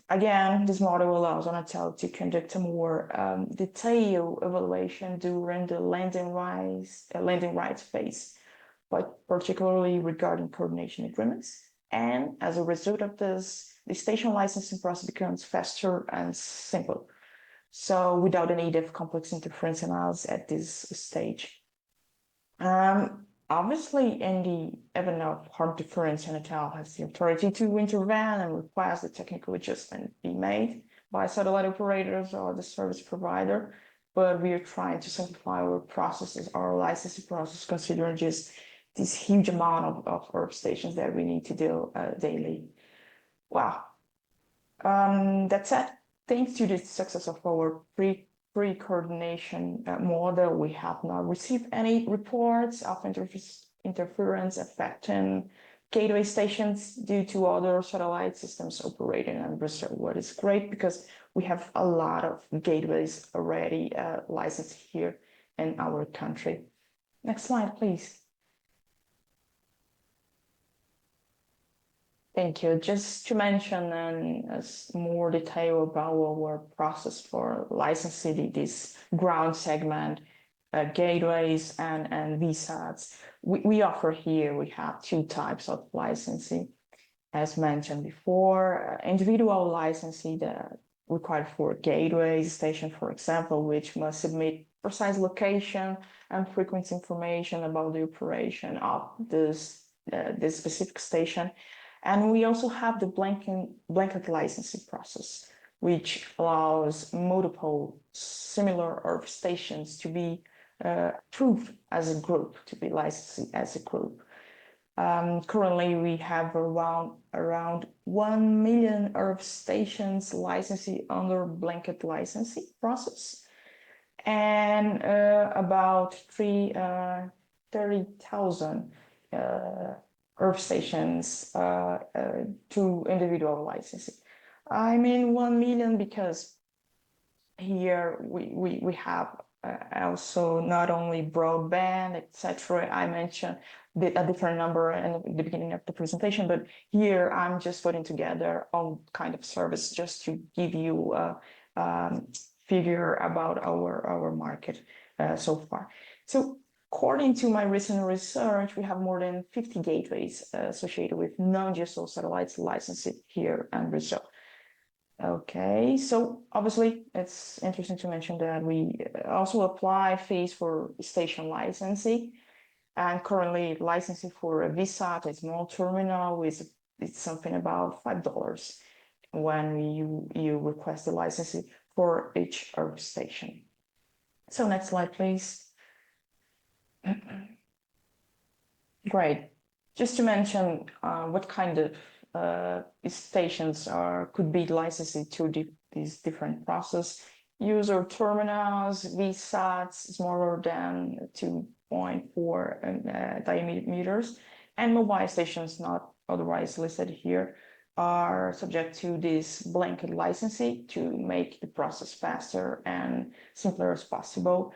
Again, this model allows Anatel to conduct a more detailed evaluation during the landing rights phase, but particularly regarding coordination agreements. And as a result of this, the station licensing process becomes faster and simpler. So without the need of complex interference analysis at this stage. Obviously, in the event of hard interference, Anatel has the authority to intervene and request the technical adjustment be made by satellite operators or the service provider. But we are trying to simplify our processes, our licensing process, considering just this huge amount of Earth stations that we need to do daily. Wow. That's it. Thanks to the success of our pre-coordination model, we have not received any reports of interference affecting gateway stations due to other satellite systems operating in Brazil. What is great, because we have a lot of gateways already licensed here in our country. Next slide, please. Thank you. Just to mention more detail about our process for licensing this ground segment, gateways and VSATs. We offer here, we have two types of licensing. As mentioned before, individual licensing that required for gateway station, for example, which must submit precise location and frequency information about the operation of this specific station. And we also have the blanket licensing process, which allows multiple similar Earth stations to be approved as a group, to be licensed as a group. Currently, we have around 1 million Earth stations licensing under blanket licensing process, and about 30,000 Earth stations to individual licensing. I mean 1 million because here we have also not only broadband, etc. I mentioned a different number in the beginning of the presentation, but here I'm just putting together all kind of service just to give you a figure about our market so far. So according to my recent research, we have more than 50 gateways associated with non-GSO satellites licensed here in Brazil. Okay, so obviously it's interesting to mention that we also apply fees for station licensing, and currently licensing for a VSAT, a small terminal, it's something about $5 when you request the licensing for each Earth station. So next slide, please. Great. Just to mention what kind of stations could be licensed to these different process. User terminals, VSATs smaller than 2.4 diameters, and mobile stations not otherwise listed here are subject to this blanket licensing to make the process faster and simpler as possible.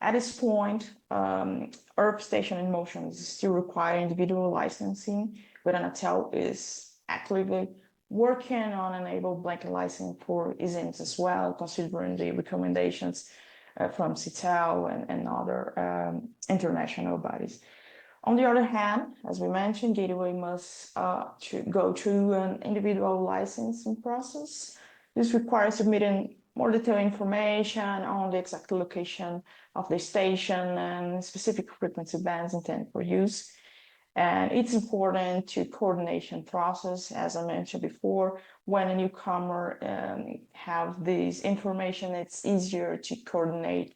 At this point, Earth Station in Motion is still requiring individual licensing, but Anatel is actively working on enable blanket licensing for ESIMs as well, considering the recommendations from CITEL and other international bodies. On the other hand, as we mentioned, gateway must go through an individual licensing process. This requires submitting more detailed information on the exact location of the station and specific frequency bands intended for use. And it's important to coordination process, as I mentioned before, when a newcomer have this information, it's easier to coordinate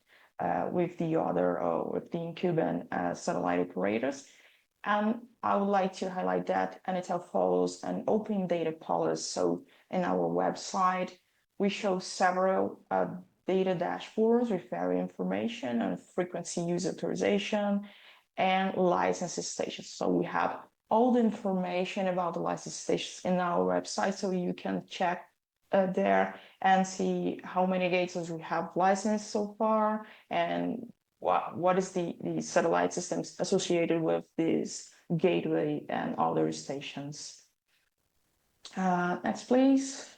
with the other or with the incumbent satellite operators. And I would like to highlight that Anatel follows an open data policy. So in our website, we show several data dashboards with various information on frequency use authorization and license stations. So we have all the information about the license stations in our website, so you can check there and see how many gateways we have licensed so far and what is the satellite systems associated with this gateway and other stations. Next, please.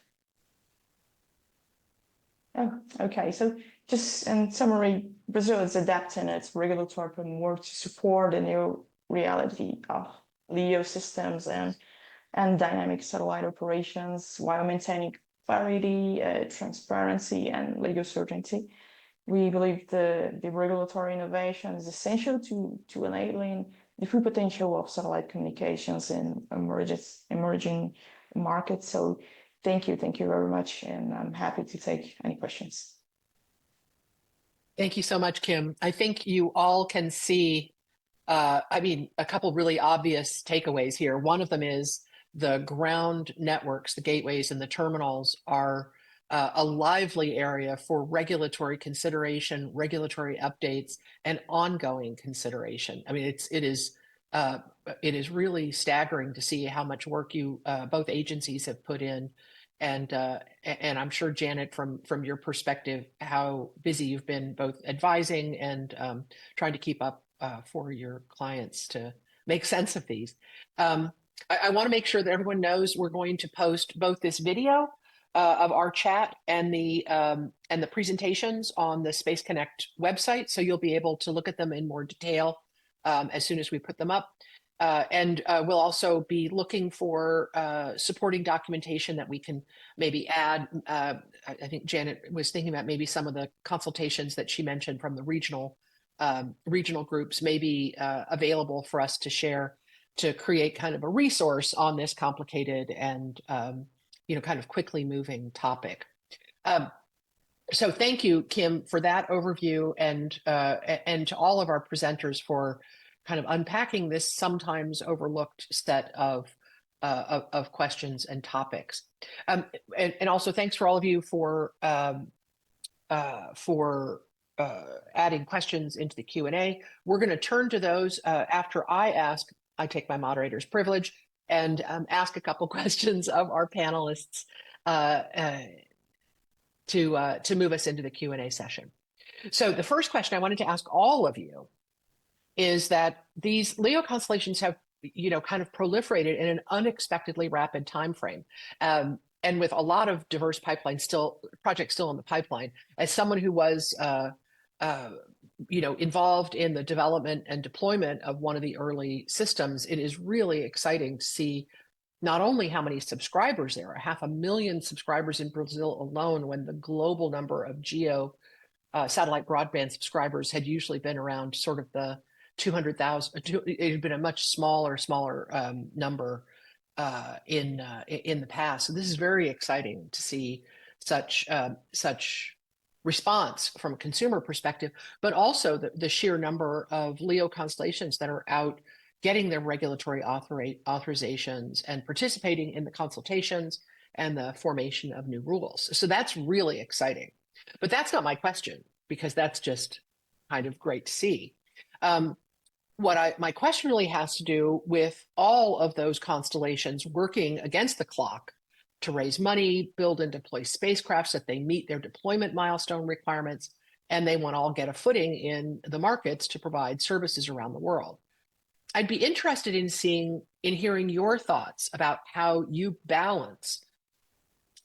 Oh, okay, so just in summary, Brazil is adapting its regulatory framework to support the new reality of LEO systems and dynamic satellite operations while maintaining clarity, transparency, and legal certainty. We believe the regulatory innovation is essential to enabling the full potential of satellite communications in emerging markets. So thank you very much, and I'm happy to take any questions. Thank you so much, Kim. I think you all can see, a couple really obvious takeaways here. One of them is the ground networks, the gateways and the terminals are a lively area for regulatory consideration, regulatory updates, and ongoing consideration. I mean, it is really staggering to see how much work you both agencies have put in. And I'm sure, Janet, from your perspective, how busy you've been both advising and trying to keep up for your clients to make sense of these. I want to make sure that everyone knows we're going to post both this video of our chat and the presentations on the Space Connect website, so you'll be able to look at them in more detail as soon as we put them up. And we'll also be looking for supporting documentation that we can maybe add. I think Janet was thinking about maybe some of the consultations that she mentioned from the regional groups may be available for us to share to create kind of a resource on this complicated and kind of quickly moving topic. So thank you, Kim, for that overview, and to all of our presenters for kind of unpacking this sometimes overlooked set of questions and topics. And also thanks for all of you for adding questions into the Q&A. We're going to turn to those after I take my moderator's privilege and ask a couple questions of our panelists to move us into the Q&A session. So the first question I wanted to ask all of you is that these Leo constellations have, kind of proliferated in an unexpectedly rapid time frame. And with a lot of diverse projects still in the pipeline, as someone who was, involved in the development and deployment of one of the early systems, it is really exciting to see not only how many subscribers there are, 500,000 subscribers in Brazil alone, when the global number of GEO satellite broadband subscribers had usually been around sort of the 200,000. It had been a much smaller number in the past. So this is very exciting to see such response from a consumer perspective, but also the sheer number of Leo constellations that are out getting their regulatory authorizations and participating in the consultations and the formation of new rules. So that's really exciting. But that's not my question, because that's just kind of great to see. My question really has to do with all of those constellations working against the clock to raise money, build and deploy spacecraft so that they meet their deployment milestone requirements, and they want to all get a footing in the markets to provide services around the world. I'd be interested in hearing your thoughts about how you balance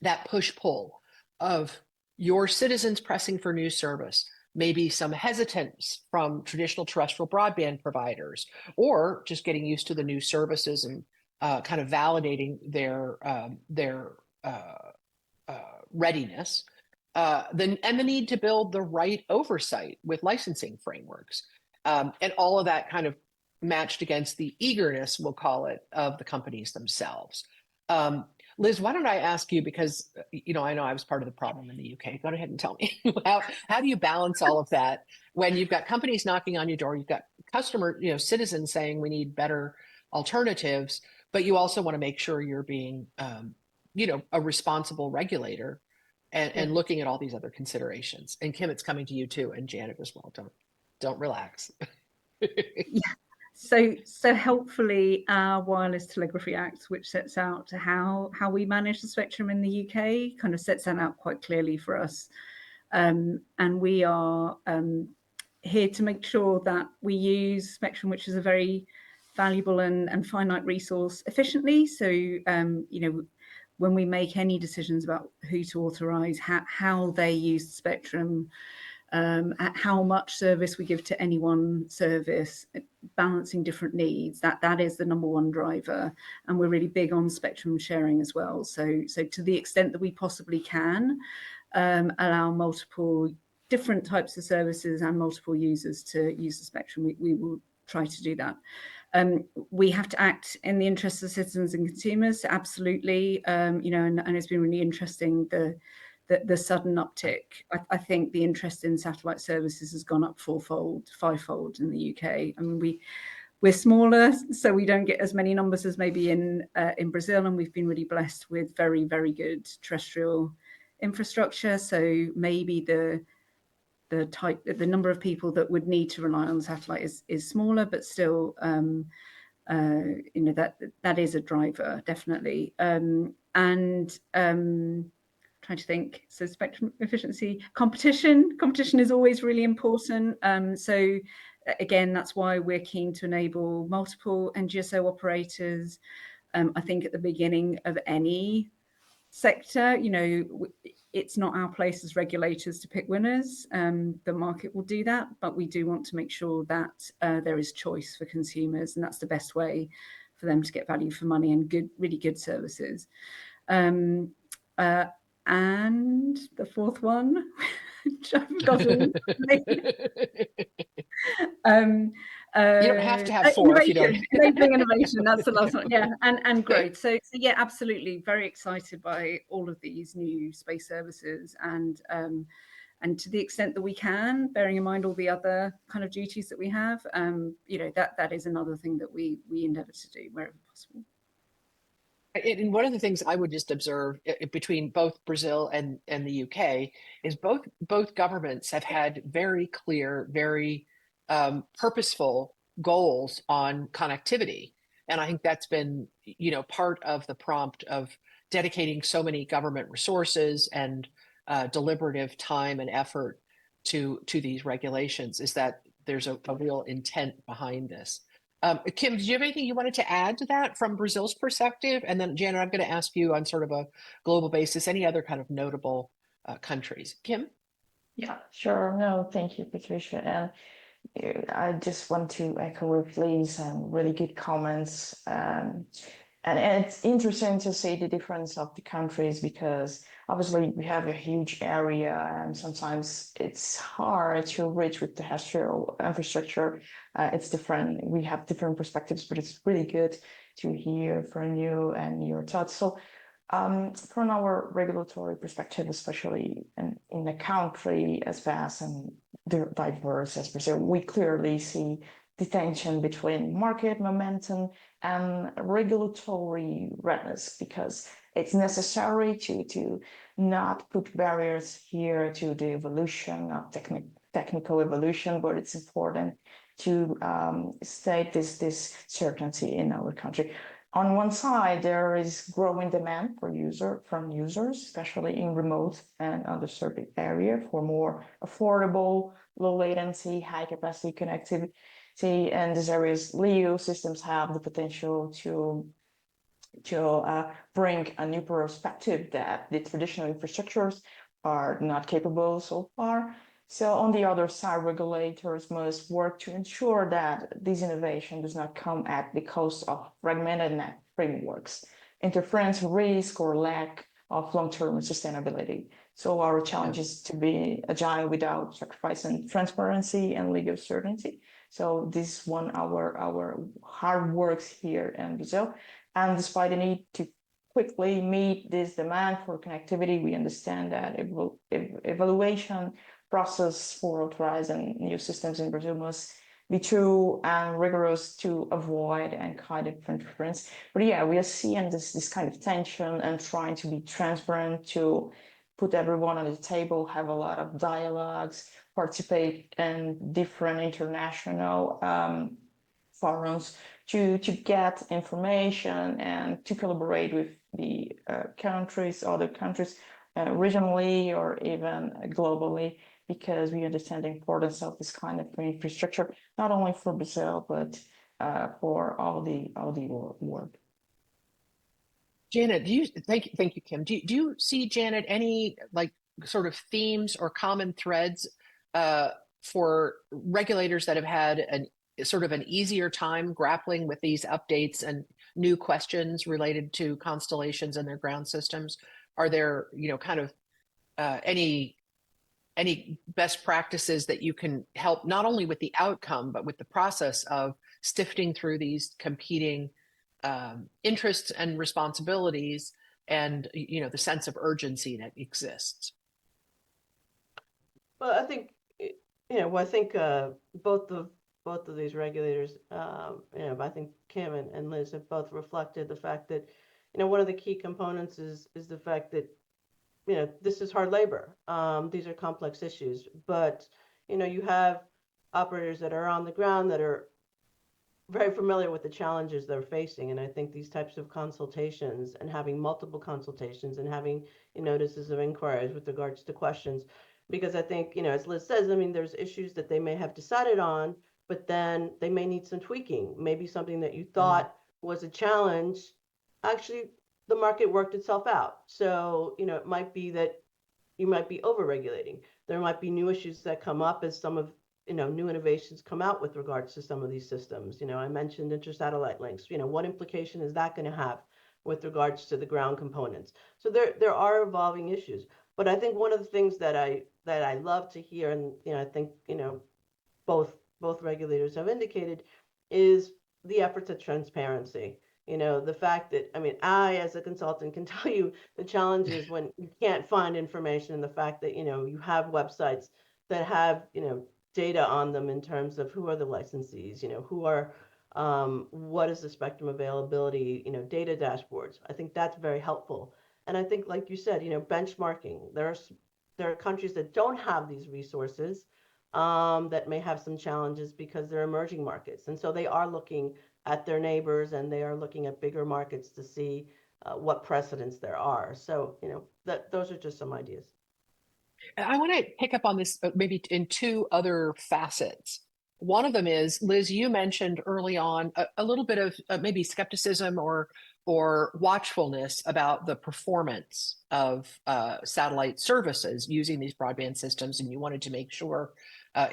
that push-pull of your citizens pressing for new service, maybe some hesitance from traditional terrestrial broadband providers, or just getting used to the new services and kind of validating their readiness, and the need to build the right oversight with licensing frameworks, and all of that kind of matched against the eagerness, we'll call it, of the companies themselves. Liz, why don't I ask you, because I know I was part of the problem in the UK. Go ahead and tell me how do you balance all of that when you've got companies knocking on your door, you've got citizens saying we need better alternatives, but you also want to make sure you're being a responsible regulator and looking at all these other considerations. And Kim, it's coming to you too, and Janet as well. Don't relax. Yeah. So helpfully, our Wireless Telegraphy Act, which sets out how we manage the spectrum in the UK, kind of sets that out quite clearly for us. And we are here to make sure that we use spectrum, which is a very valuable and finite resource, efficiently. So, when we make any decisions about who to authorize, how they use the spectrum, how much service we give to any one service, balancing different needs, that is the number one driver. And we're really big on spectrum sharing as well. So to the extent that we possibly can, allow multiple different types of services and multiple users to use the spectrum, we will try to do that. We have to act in the interests of citizens and consumers, absolutely. And it's been really interesting, the sudden uptick. I think the interest in satellite services has gone up 4-fold, 5-fold in the UK. I mean, we're smaller, so we don't get as many numbers as maybe in Brazil, and we've been really blessed with very, very good terrestrial infrastructure. So maybe the number of people that would need to rely on satellite is smaller, but still, that is a driver, definitely. Trying to think. So spectrum efficiency, competition is always really important. So again, that's why we're keen to enable multiple NGSO operators. I think at the beginning of any sector, it's not our place as regulators to pick winners. The market will do that, but we do want to make sure that there is choice for consumers, and that's the best way for them to get value for money and really good services. And the fourth one, which I've forgotten. You don't have to have four if you don't. Innovation, enabling innovation. That's the last one. Yeah, and Okay. growth. So yeah, absolutely, very excited by all of these new space services, and to the extent that we can, bearing in mind all the other kind of duties that we have, that is another thing that we endeavour to do wherever possible. And one of the things I would just observe between both Brazil and the UK is both governments have had very clear, very purposeful goals on connectivity. And I think that's been, part of the prompt of dedicating so many government resources and deliberative time and effort to these regulations, is that there's a real intent behind this. Kim, did you have anything you wanted to add to that from Brazil's perspective? And then, Janet, I'm going to ask you on sort of a global basis, any other kind of notable countries. Kim? Yeah, sure. No, thank you, Patricia. And I just want to echo Lee's and really good comments. And it's interesting to see the difference of the countries, because obviously we have a huge area and sometimes it's hard to reach with the terrestrial infrastructure. It's different. We have different perspectives, but it's really good to hear from you and your thoughts. So from our regulatory perspective, especially in a country as vast and diverse as Brazil, we clearly see the tension between market momentum and regulatory readiness, because it's necessary to not put barriers here to the evolution of technical evolution, but it's important to state this certainty in our country. On one side, there is growing demand from users, especially in remote and underserved area, for more affordable, low latency, high capacity connectivity. And these areas, LEO systems have the potential to bring a new perspective that the traditional infrastructures are not capable so far. So on the other side, regulators must work to ensure that this innovation does not come at the cost of fragmented net frameworks, interference risk, or lack of long-term sustainability. So our challenge is to be agile without sacrificing transparency and legal certainty. So this is one our hard works here in Brazil. And despite the need to quickly meet this demand for connectivity, we understand that evaluation process for authorizing new systems in Brazil must be true and rigorous to avoid any kind of interference. But yeah, we are seeing this kind of tension and trying to be transparent, to put everyone on the table, have a lot of dialogues, participate in different international forums to get information and to collaborate with the other countries, regionally or even globally, because we understand the importance of this kind of infrastructure, not only for Brazil, but for all the world. Janet, thank you, Kim. Do you see, Janet, any like sort of themes or common threads for regulators that have had sort of an easier time grappling with these updates and new questions related to constellations and their ground systems? Are there, kind of any best practices that you can help not only with the outcome, but with the process of sifting through these competing interests and responsibilities and, the sense of urgency that exists? Well, I think, both of these regulators, I think Kim and Liz have both reflected the fact that, one of the key components is the fact that, this is hard labor. These are complex issues, but, you have operators that are on the ground that are very familiar with the challenges they're facing. And I think these types of consultations and having multiple consultations and having notices of inquiries with regards to questions, because I think, as Liz says, I mean, there's issues that they may have decided on, but then they may need some tweaking. Maybe something that you thought was a challenge, actually the market worked itself out. So, it might be that you might be over-regulating. There might be new issues that come up as some of new innovations come out with regards to some of these systems. I mentioned intersatellite links. What implication is that going to have with regards to the ground components? So there are evolving issues. But I think one of the things that I love to hear, and I think both both regulators have indicated, is the efforts at transparency. The fact that, I mean, I, as a consultant, can tell you the challenges when you can't find information, and the fact that, you have websites that have, data on them in terms of who are the licensees, who are, what is the spectrum availability, data dashboards. I think that's very helpful. And I think, like you said, benchmarking. There are countries that don't have these resources, that may have some challenges because they're emerging markets. And so they are looking at their neighbors, and they are looking at bigger markets to see what precedents there are. So, those are just some ideas. I want to pick up on this maybe in two other facets. One of them is, Liz, you mentioned early on a little bit of maybe skepticism or watchfulness about the performance of satellite services using these broadband systems, and you wanted to make sure,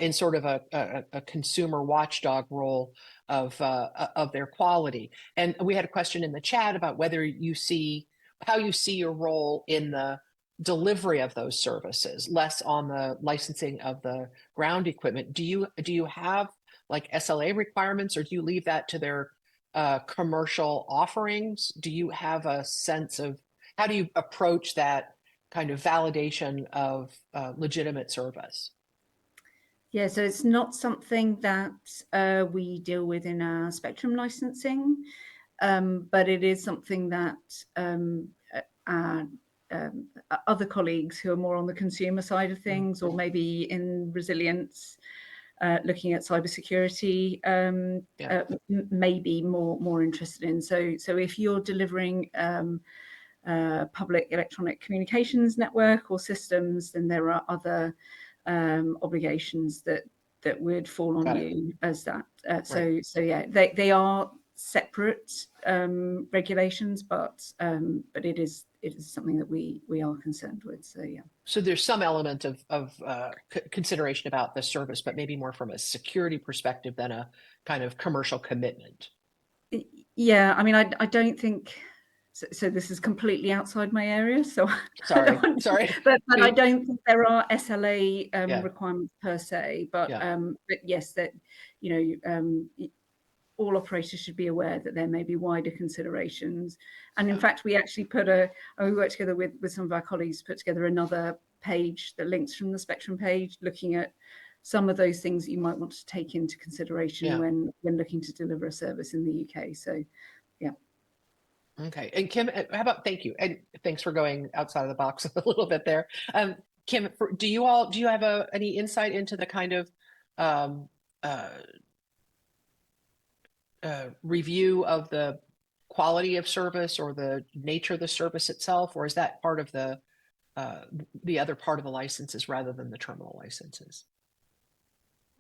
in sort of a consumer watchdog role of their quality. And we had a question in the chat about whether how you see your role in the delivery of those services, less on the licensing of the ground equipment. Do you have like SLA requirements, or do you leave that to their commercial offerings? Do you have a sense of how do you approach that kind of validation of legitimate service? Yeah, so it's not something that we deal with in our spectrum licensing, but it is something that our other colleagues who are more on the consumer side of things, or maybe in resilience, looking at cybersecurity, may be more interested in. So if you're delivering public electronic communications network or systems, then there are other obligations that would fall on you as that. So yeah, they are separate regulations, but it is something that we are concerned with. So yeah. So there's some element of consideration about the service, but maybe more from a security perspective than a kind of commercial commitment. Yeah, I mean, I don't think. So this is completely outside my area. So sorry, but I don't think there are SLA Yeah. requirements per se. But Yeah. but yes, that all operators should be aware that there may be wider considerations. And in fact, we actually we worked together with some of our colleagues, put together another page that links from the Spectrum page, looking at some of those things that you might want to take into consideration when looking to deliver a service in the UK. So, yeah. Okay. And Kim, how about, thank you. And thanks for going outside of the box a little bit there. Kim, do you have any insight into the kind of review of the quality of service or the nature of the service itself, or is that part of the other part of the licenses rather than the terminal licenses?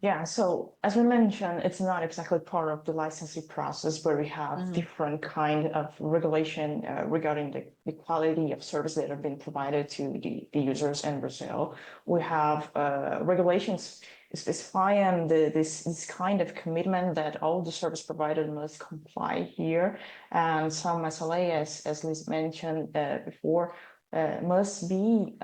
Yeah, so as we mentioned, it's not exactly part of the licensing process, where we have different kind of regulation regarding the quality of service that have been provided to the users in Brazil. We have regulations specifying this kind of commitment that all the service providers must comply here, and some SLA, as Liz mentioned before, must be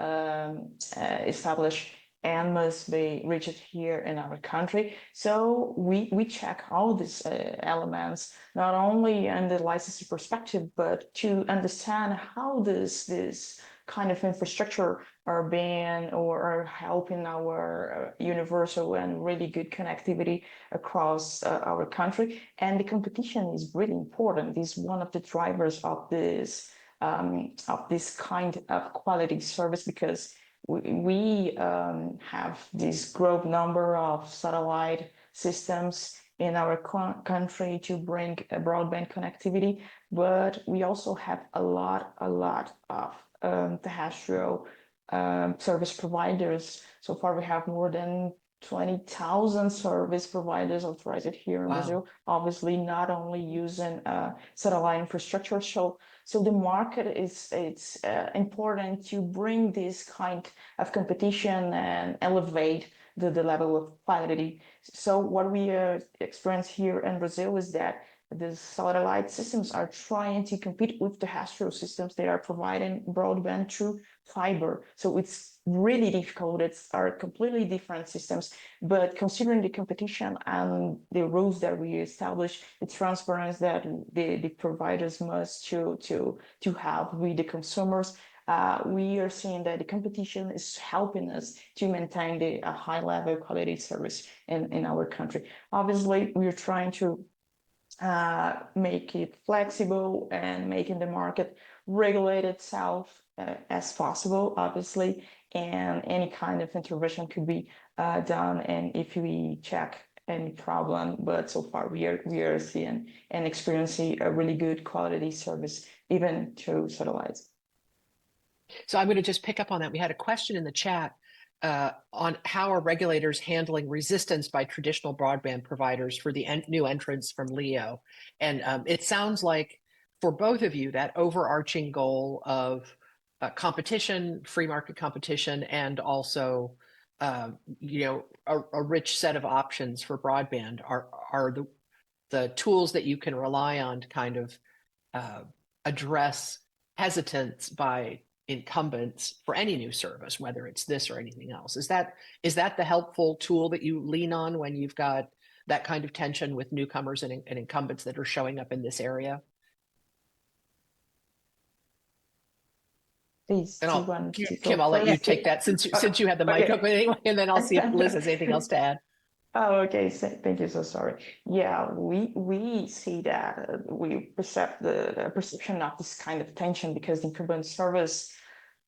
established and must be reached here in our country. So we check all these elements, not only in the licensing perspective, but to understand how this kind of infrastructure are being or are helping our universal and really good connectivity across our country. And the competition is really important. This is one of the drivers of this kind of quality service, because we have this growing number of satellite systems in our country to bring a broadband connectivity, but we also have a lot of terrestrial service providers. So far, we have more than 20,000 service providers authorized here in Brazil, obviously not only using satellite infrastructure. So the market it's important to bring this kind of competition and elevate the level of quality. So what we experience here in Brazil is that the satellite systems are trying to compete with terrestrial systems that are providing broadband through fiber. So it's really difficult. It's are completely different systems, but considering the competition and the rules that we establish, the transparency that the providers must to have with the consumers, we are seeing that the competition is helping us to maintain the high level quality service in our country. Obviously, we are trying to make it flexible and making the market regulate itself as possible, obviously, and any kind of intervention could be done. And if we check any problem, but so far we are seeing and experiencing a really good quality service even through satellites. So I'm going to just pick up on that. We had a question in the chat on how are regulators handling resistance by traditional broadband providers for the new entrants from LEO. And it sounds like for both of you, that overarching goal of competition, free market competition, and also you know, a rich set of options for broadband are the tools that you can rely on to kind of address hesitance by incumbents for any new service, whether it's this or anything else. Is that the helpful tool that you lean on when you've got that kind of tension with newcomers and incumbents that are showing up in this area? Please, And do you want to Kim, go I'll let you first? take that since you had the mic Okay. open anyway, and then I'll see if Liz has anything else to add. Oh, okay. So, thank you. So sorry. Yeah, we see that we perceive the perception of this kind of tension because the incumbent service,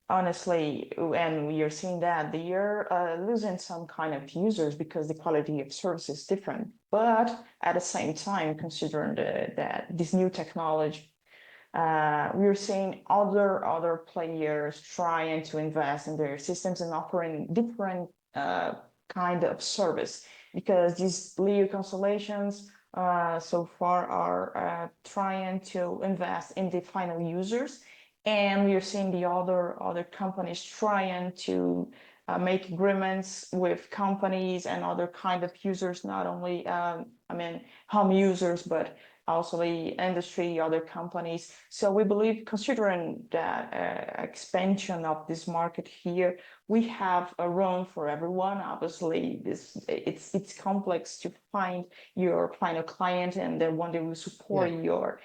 honestly, and we are seeing that they are losing some kind of users because the quality of service is different. But at the same time, considering that this new technology, we are seeing other players trying to invest in their systems and offering different kind of service because these LEO constellations so far are trying to invest in the final users, and we are seeing the other companies trying to make agreements with companies and other kind of users, not only home users, but also the industry, other companies. So we believe, considering that expansion of this market here, we have a room for everyone. Obviously, it's complex to find your final client and the one that will support your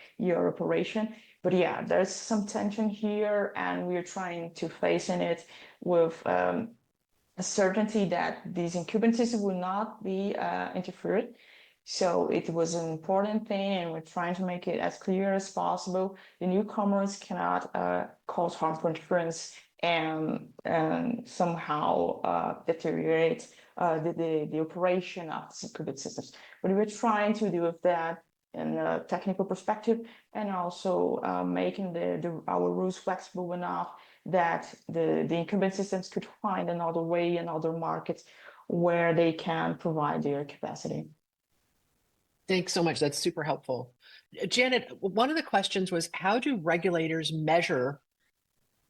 operation. But yeah, there's some tension here, and we're trying to face in it with a certainty that these incumbent systems will not be interfered. So it was an important thing, and we're trying to make it as clear as possible. The newcomers cannot cause harmful interference and somehow deteriorate the operation of the incumbent systems. But we're trying to deal with that in a technical perspective, and also making our rules flexible enough that the incumbent systems could find another way, another market where they can provide their capacity. Thanks so much. That's super helpful. Janet, one of the questions was, how do regulators measure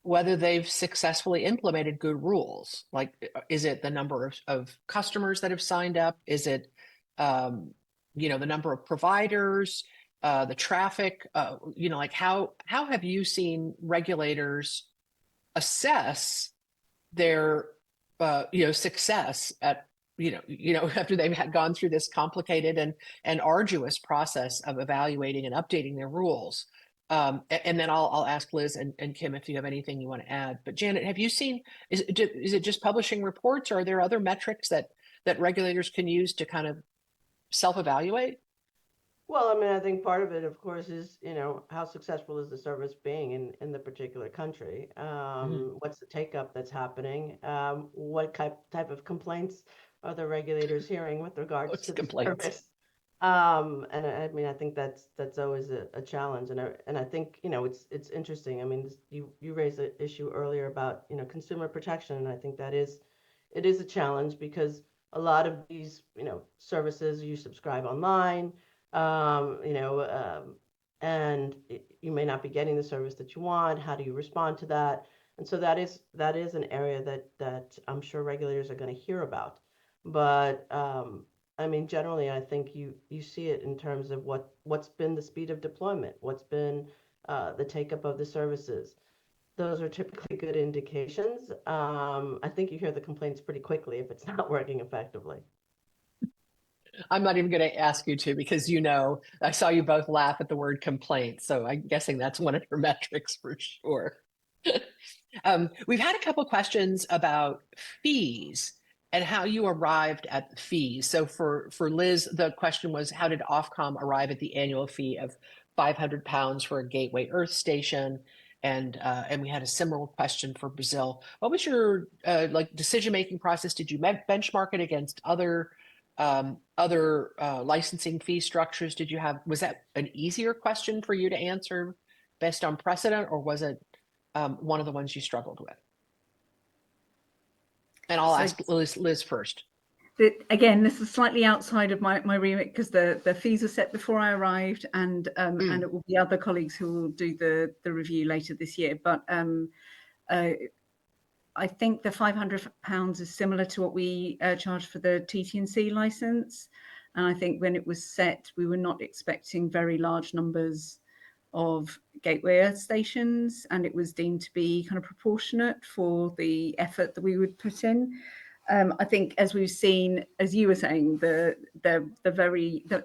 whether they've successfully implemented good rules? Like, is it the number of customers that have signed up? Is it, the number of providers, the traffic? Like how have you seen regulators assess their, success at after they've gone through this complicated and arduous process of evaluating and updating their rules? And then I'll ask Liz and Kim if you have anything you want to add. But Janet, have you seen, is it just publishing reports, or are there other metrics that regulators can use to kind of self-evaluate? Well, I mean, I think part of it, of course, is, how successful is the service being in the particular country? What's the take-up that's happening? What type of complaints are the regulators hearing with regards to the service? And I mean, I think that's always a challenge, and I think it's interesting. I mean, you raised an issue earlier about consumer protection, and I think it is a challenge because a lot of these services you subscribe online, and you may not be getting the service that you want. How do you respond to that? And so that is an area that I'm sure regulators are going to hear about, but I mean, generally, I think you see it in terms of what's been the speed of deployment, what's been the take-up of the services. Those are typically good indications. I think you hear the complaints pretty quickly if it's not working effectively. I'm not even going to ask you to because I saw you both laugh at the word complaint. So I'm guessing that's one of your metrics for sure. We've had a couple questions about fees and how you arrived at the fees. So for Liz, the question was, how did Ofcom arrive at the annual fee of £500 for a Gateway Earth station? And we had a similar question for Brazil. What was your decision-making process? Did you benchmark it against other licensing fee structures? Was that an easier question for you to answer based on precedent, or was it one of the ones you struggled with? And I'll ask Liz first. Again, this is slightly outside of my remit because the fees were set before I arrived, and it will be other colleagues who will do the review later this year. But I think the £500 is similar to what we charge for the TT&C license. And I think when it was set, we were not expecting very large numbers of Gateway Earth stations, and it was deemed to be kind of proportionate for the effort that we would put in. I think, as we've seen, as you were saying, the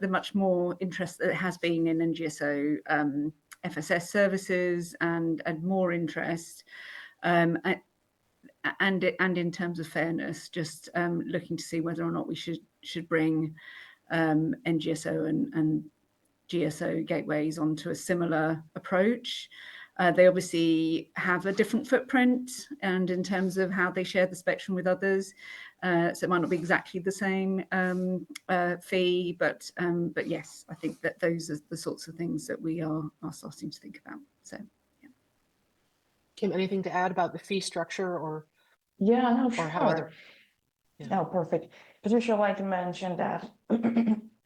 much more interest that has been in NGSO FSS services and more interest. And in terms of fairness, just looking to see whether or not we should bring NGSO and GSO gateways onto a similar approach. They obviously have a different footprint, and in terms of how they share the spectrum with others, so it might not be exactly the same fee, but yes, I think that those are the sorts of things that we are starting to think about. So, yeah. Kim, anything to add about the fee structure or? Yeah, no, or how sure. No, perfect. Patricia, I'd like to mention that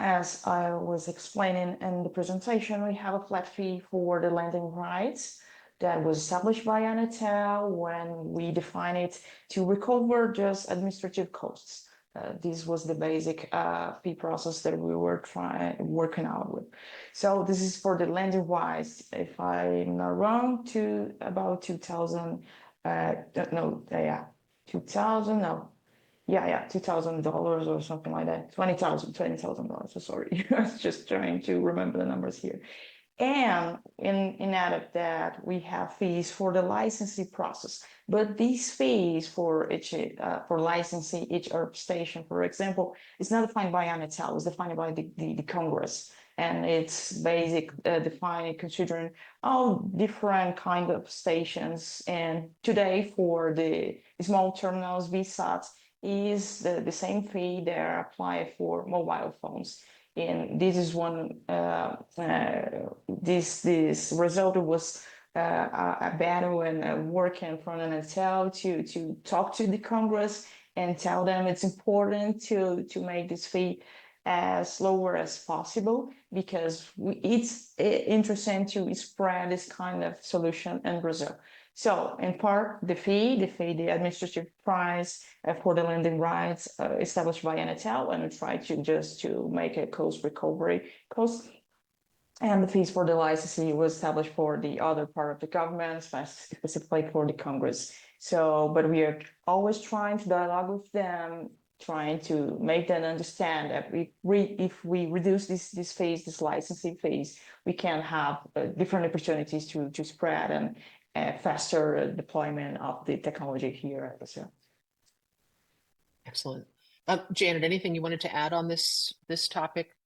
as I was explaining in the presentation, we have a flat fee for the landing rights that was established by Anatel when we define it to recover just administrative costs. This was the basic fee process that we were working out with. So this is for the landing rights. If I'm not wrong, to about 2,000. $2,000 or something like that. $20,000. So sorry, I was just trying to remember the numbers here. And in added that, we have fees for the licensing process. But these fees for licensing each ERP station, for example, is not defined by Anatel, it's defined by the Congress. And it's defined considering all different kind of stations. And today for the small terminals, VSATs, is the same fee that are applied for mobile phones. And this is one, this result was a battle and working from Anatel to talk to the Congress and tell them it's important to make this fee as lower as possible, because it's interesting to spread this kind of solution in Brazil. So in part, the administrative price for the landing rights established by Anatel, and we try to make a cost recovery cost. And the fees for the licensing was established for the other part of the government, specifically for the Congress. So, but we are always trying to dialogue with them, trying to make them understand that if we reduce this phase, this licensing phase, we can have different opportunities to spread and faster deployment of the technology here at Brazil. Excellent. Janet, anything you wanted to add on this topic?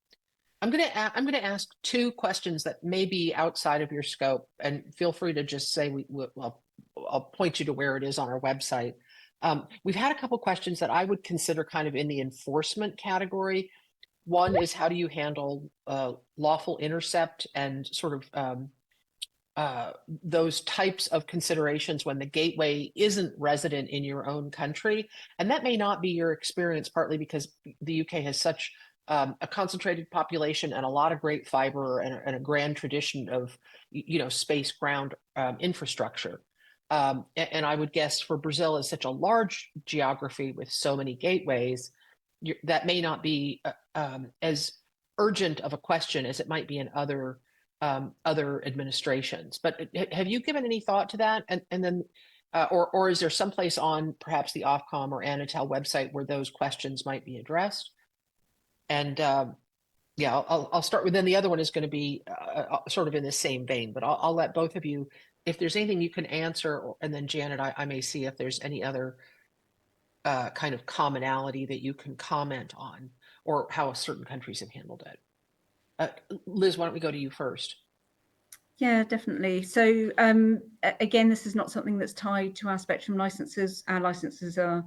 I'm going to ask two questions that may be outside of your scope, and feel free to just say I'll point you to where it is on our website. We've had a couple questions that I would consider kind of in the enforcement category. One is, how do you handle lawful intercept and sort of those types of considerations when the gateway isn't resident in your own country? And that may not be your experience, partly because the UK has such a concentrated population and a lot of great fiber and a grand tradition of, space ground infrastructure. And I would guess for Brazil is such a large geography with so many gateways, that may not be as urgent of a question as it might be in other administrations. But have you given any thought to that? And then, or is there someplace on perhaps the Ofcom or Anatel website where those questions might be addressed? And yeah, I'll start with, then the other one is going to be sort of in the same vein, but I'll let both of you, if there's anything you can answer, and then Janet, I may see if there's any other kind of commonality that you can comment on, or how certain countries have handled it. Liz, why don't we go to you first? Yeah, definitely. So again, this is not something that's tied to our spectrum licenses. Our licenses are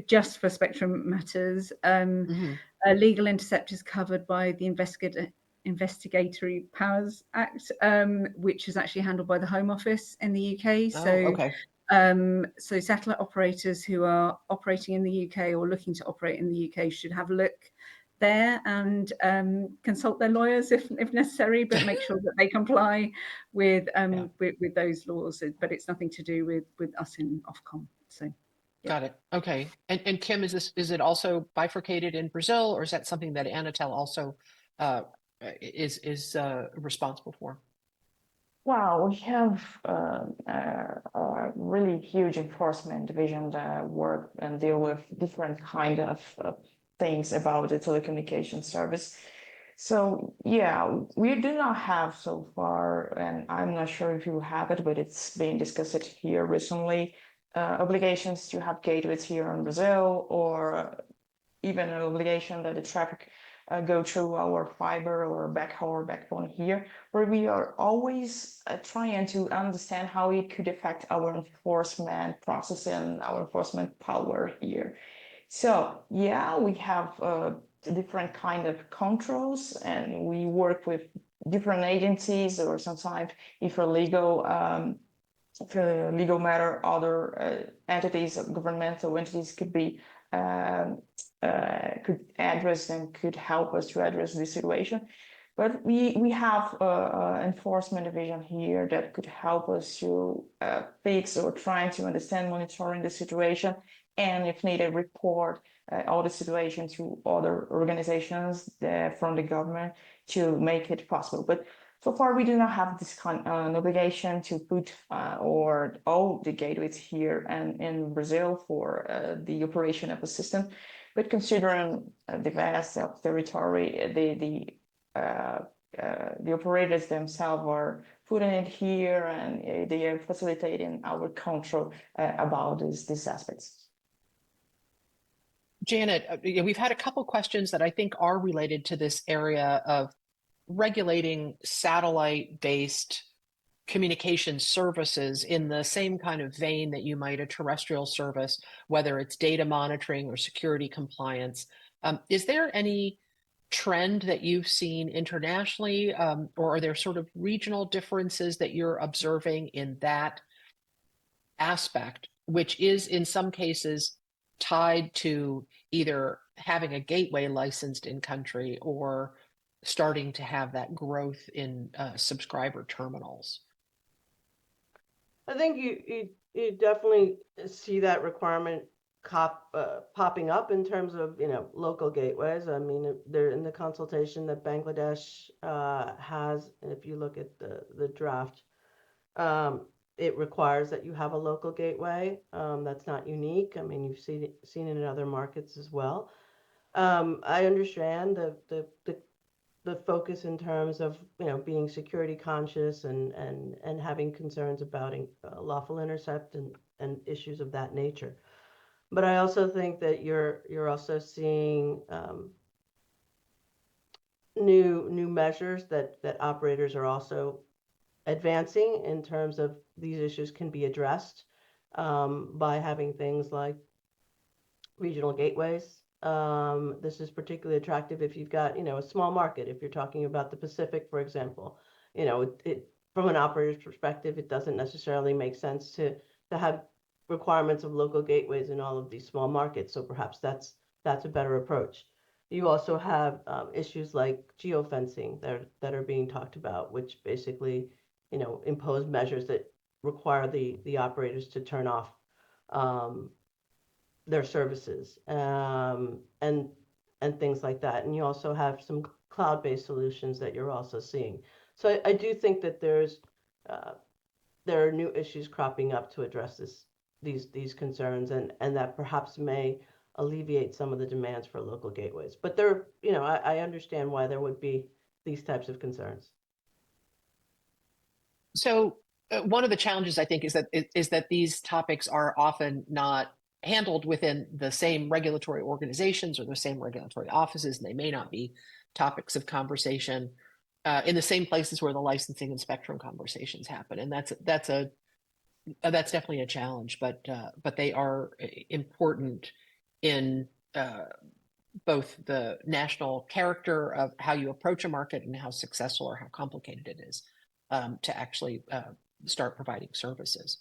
just for spectrum matters. Legal intercept is covered by the Investigatory Powers Act, which is actually handled by the Home Office in the UK. Oh, So, okay. so satellite operators who are operating in the UK or looking to operate in the UK should have a look there and consult their lawyers if necessary, but make sure that they comply with with those laws. But it's nothing to do with us in Ofcom. So. Got it. Okay. And Kim, is it also bifurcated in Brazil, or is that something that Anatel also is responsible for? Wow, we have a really huge enforcement division that work and deal with different kind of things about the telecommunication service. So yeah, we do not have so far, and I'm not sure if you have it, but it's been discussed here recently, obligations to have gateways here in Brazil, or even an obligation that the traffic go through our fiber or backhaul or backbone here, where we are always trying to understand how it could affect our enforcement process and our enforcement power here. So yeah, we have different kind of controls, and we work with different agencies, or sometimes if a legal matter, other entities, governmental entities could be could address and could help us to address this situation. But we have an enforcement division here that could help us to fix or trying to understand, monitoring the situation, and if needed, report all the situation to other organizations from the government to make it possible. But so far, we do not have this kind of obligation to put or all the gateways here and in Brazil for the operation of a system. But considering the vast territory, the operators themselves are putting it here, and they are facilitating our control about these aspects. Janet, we've had a couple questions that I think are related to this area of regulating satellite-based communication services in the same kind of vein that you might a terrestrial service, whether it's data monitoring or security compliance. Is there any trend that you've seen internationally, or are there sort of regional differences that you're observing in that aspect, which is in some cases tied to either having a gateway licensed in country or starting to have that growth in subscriber terminals? I think you definitely see that requirement popping up in terms of, local gateways. I mean, they're in the consultation that Bangladesh has. If you look at the draft, it requires that you have a local gateway. That's not unique. I mean, you've seen it in other markets as well. I understand the focus in terms of being security conscious and having concerns about lawful intercept and issues of that nature. But I also think that you're also seeing new measures that operators are also advancing in terms of these issues can be addressed by having things like regional gateways. This is particularly attractive if you've got, a small market. If you're talking about the Pacific, for example, it from an operator's perspective, it doesn't necessarily make sense to have requirements of local gateways in all of these small markets. So perhaps that's a better approach. You also have issues like geofencing that are being talked about, which basically, impose measures that require the operators to turn off their services, and things like that. And you also have some cloud-based solutions that you're also seeing. So I do think that there are new issues cropping up to address these concerns, and that perhaps may alleviate some of the demands for local gateways. But I understand why there would be these types of concerns. So one of the challenges, I think, is that these topics are often not handled within the same regulatory organizations or the same regulatory offices, and they may not be topics of conversation in the same places where the licensing and spectrum conversations happen. And that's definitely a challenge, but they are important in both the national character of how you approach a market and how successful or how complicated it is to actually start providing services.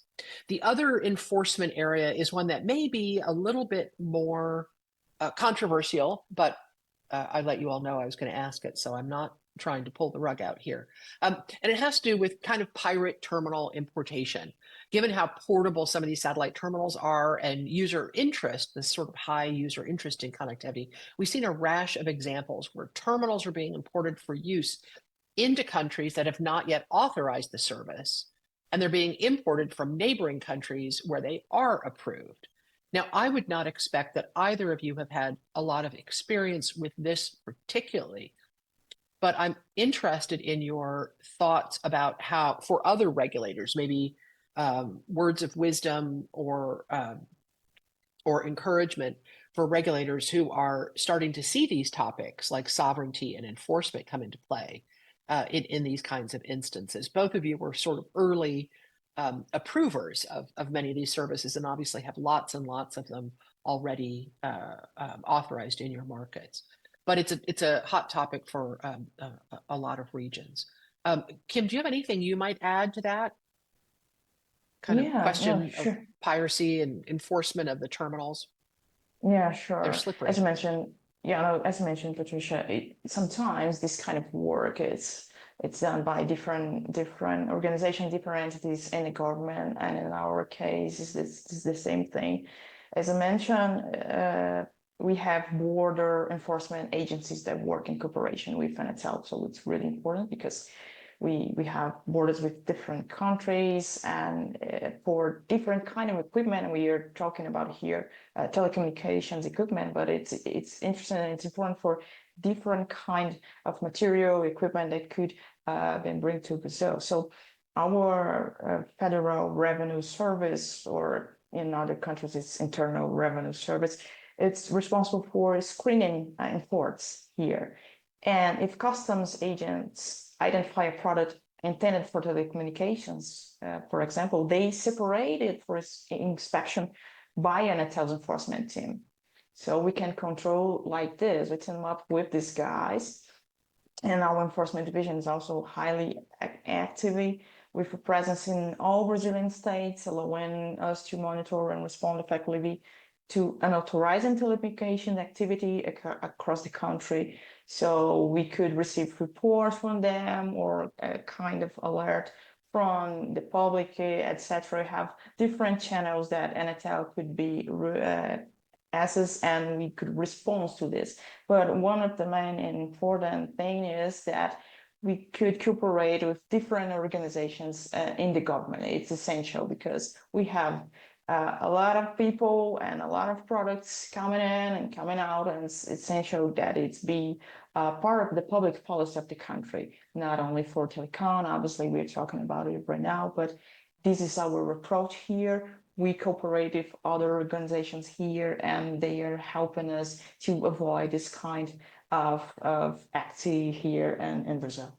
The other enforcement area is one that may be a little bit more controversial, but I let you all know I was going to ask it, so I'm not trying to pull the rug out here. And it has to do with kind of pirate terminal importation. Given how portable some of these satellite terminals are and user interest, this sort of high user interest in connectivity, we've seen a rash of examples where terminals are being imported for use into countries that have not yet authorized the service, and they're being imported from neighboring countries where they are approved. Now, I would not expect that either of you have had a lot of experience with this particularly, but I'm interested in your thoughts about how, for other regulators, maybe words of wisdom or encouragement for regulators who are starting to see these topics like sovereignty and enforcement come into play in these kinds of instances. Both of you were sort of early approvers of many of these services and obviously have lots and lots of them already authorized in your markets. But it's a hot topic for a lot of regions. Kim, do you have anything you might add to that kind of question sure. of piracy and enforcement of the terminals? Yeah, They're sure. slippery. As you mentioned, as you mentioned, Patricia, sometimes this kind of work it's done by different organizations, different entities in the government, and in our case, is the same thing. As I mentioned, we have border enforcement agencies that work in cooperation with NSL, so it's really important because we have borders with different countries, and for different kind of equipment, we are talking about here telecommunications equipment, but it's interesting and it's important for different kind of material equipment that could been bring to Brazil. So our Federal Revenue Service, or in other countries it's Internal Revenue Service, it's responsible for screening imports here. And if customs agents identify a product intended for telecommunications, for example, they separate it for inspection by an Anatel enforcement team. So we can control like this. We team up with these guys. And our enforcement division is also highly actively with a presence in all Brazilian states, allowing us to monitor and respond effectively to unauthorized telecommunication activity across the country. So we could receive reports from them or a kind of alert from the public, etc. Have different channels that Anatel could be access, and we could respond to this. But one of the main and important thing is that we could cooperate with different organizations in the government. It's essential because we have a lot of people and a lot of products coming in and coming out, and it's essential that it's be part of the public policy of the country, not only for telecom. Obviously, we're talking about it right now, but this is our approach here. We cooperate with other organizations here, and they are helping us to avoid this kind of activity here in Brazil.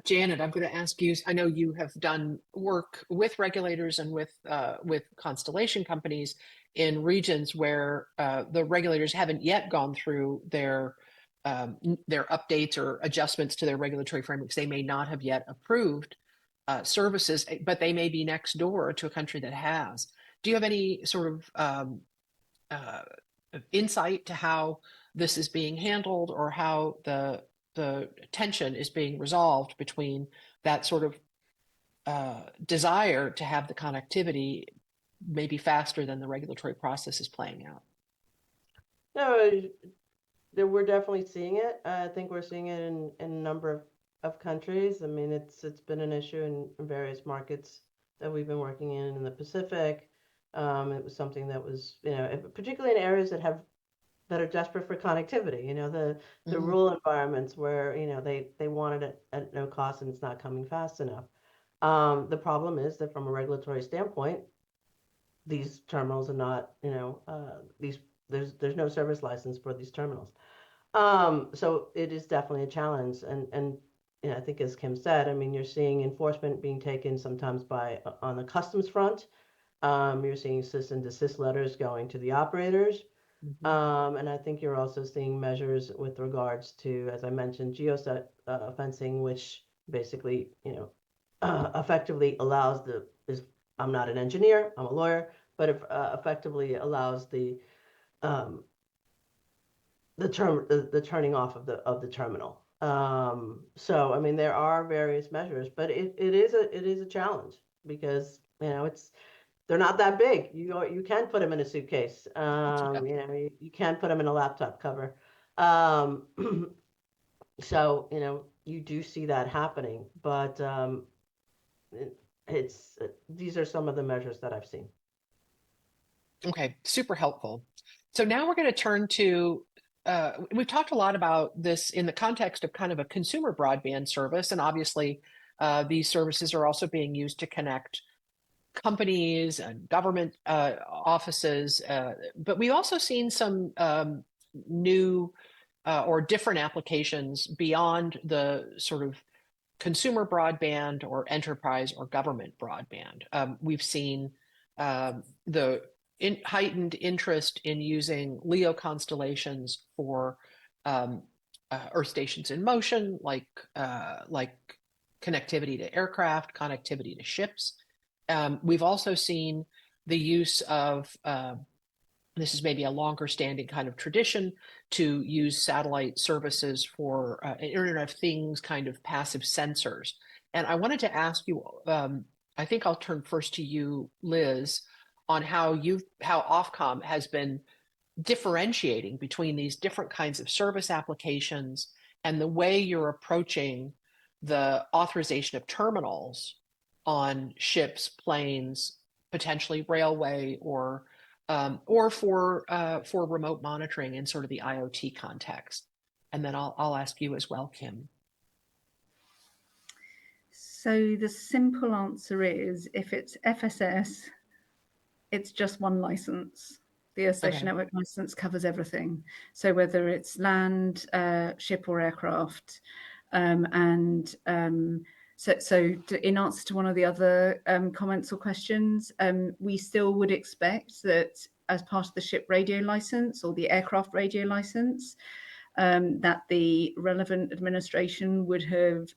Janet, I'm going to ask you, I know you have done work with regulators and with constellation companies in regions where the regulators haven't yet gone through their updates or adjustments to their regulatory frameworks. They may not have yet approved services, but they may be next door to a country that has. Do you have any sort of insight to how this is being handled, or how the tension is being resolved between that sort of desire to have the connectivity maybe faster than the regulatory process is playing out? No, we're definitely seeing it. I think we're seeing it in a number of countries. I mean, it's been an issue in various markets that we've been working in the Pacific. It was something that was, particularly in areas that are desperate for connectivity. The rural environments where they wanted it at no cost and it's not coming fast enough. The problem is that from a regulatory standpoint, these terminals are not, there's no service license for these terminals. So it is definitely a challenge. And I think as Kim said, I mean, you're seeing enforcement being taken sometimes on the customs front. You're seeing cease and desist letters going to the operators. And I think you're also seeing measures with regards to, as I mentioned, fencing, which basically, effectively allows I'm not an engineer, I'm a lawyer, but it effectively allows the turning off of the terminal. So I mean, there are various measures, but it is a challenge because they're not that big. You can put them in a suitcase. You can put them in a laptop cover. So you do see that happening, but these are some of the measures that I've seen. Okay, super helpful. So now we're going to turn to, we've talked a lot about this in the context of kind of a consumer broadband service, and obviously these services are also being used to connect companies and government offices, but we've also seen some new or different applications beyond the sort of consumer broadband or enterprise or government broadband. We've seen the heightened interest in using LEO constellations for Earth stations in motion, like connectivity to aircraft, connectivity to ships. We've also seen the use of, this is maybe a longer standing kind of tradition, to use satellite services for Internet of Things kind of passive sensors. And I wanted to ask you, I think I'll turn first to you, Liz, on how Ofcom has been differentiating between these different kinds of service applications and the way you're approaching the authorization of terminals on ships, planes, potentially railway, or for remote monitoring in sort of the IoT context. And then I'll ask you as well, Kim. So the simple answer is, if it's FSS, it's just one license. The Earth Station Network license covers everything. So whether it's land, ship, or aircraft, So in answer to one of the other comments or questions, we still would expect that as part of the ship radio license or the aircraft radio license, that the relevant administration would have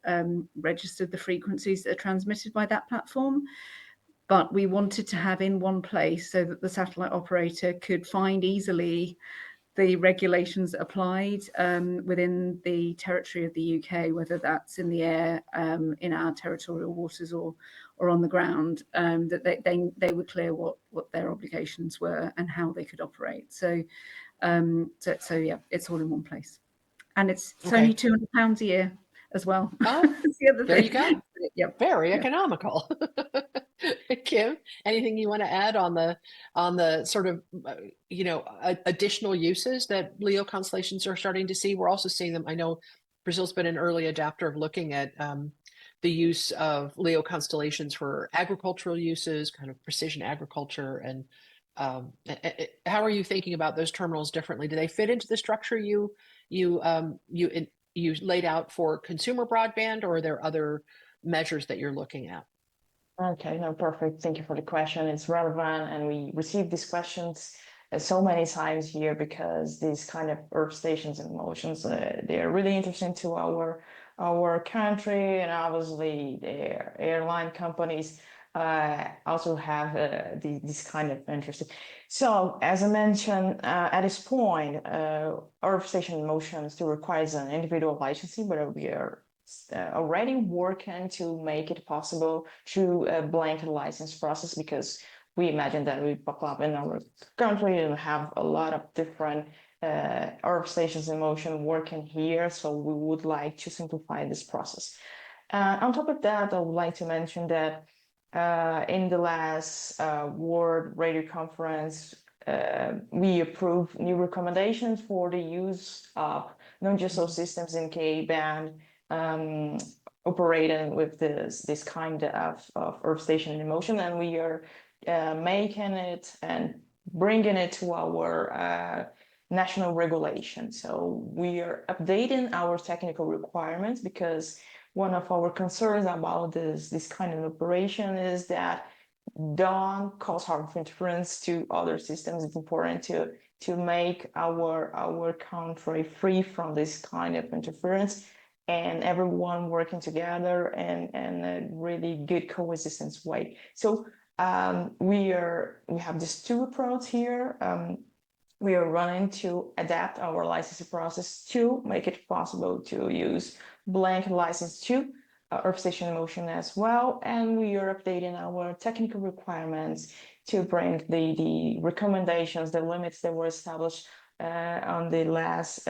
registered the frequencies that are transmitted by that platform. But we wanted to have in one place so that the satellite operator could find easily the regulations that applied within the territory of the UK, whether that's in the air, in our territorial waters, or on the ground, that they were clear what their obligations were and how they could operate. So yeah, it's all in one place, and it's only £200 a year as well. That's the other there thing. You go. Yep. Very economical. Kim, anything you want to add on the sort of additional uses that LEO constellations are starting to see? We're also seeing them. I know Brazil's been an early adopter of looking at the use of LEO constellations for agricultural uses, kind of precision agriculture. And how are you thinking about those terminals differently? Do they fit into the structure you laid out for consumer broadband, or are there other measures that you're looking at? Okay, no, perfect. Thank you for the question. It's relevant, and we receive these questions so many times here because these kind of Earth stations and motions, they're really interesting to our country, and obviously the airline companies also have this kind of interest. So, as I mentioned, at this point, Earth station motion still requires an individual licensing, but we are already working to make it possible through a blanket license process, because we imagine that we pop up in our country and have a lot of different Earth stations in motion working here. So we would like to simplify this process. On top of that, I would like to mention that in the last World Radio Conference, we approved new recommendations for the use of non-GSO systems in Ka-band operating with this kind of Earth station in motion, and we are making it and bringing it to our national regulation. So we are updating our technical requirements because one of our concerns about this kind of operation is that don't cause harmful interference to other systems. It's important to make our country free from this kind of interference and everyone working together in a really good coexistence way. So we have these two approaches here. We are running to adapt our licensing process to make it possible to use blanket license to Earth station in motion as well. And we are updating our technical requirements to bring the recommendations, the limits that were established on the last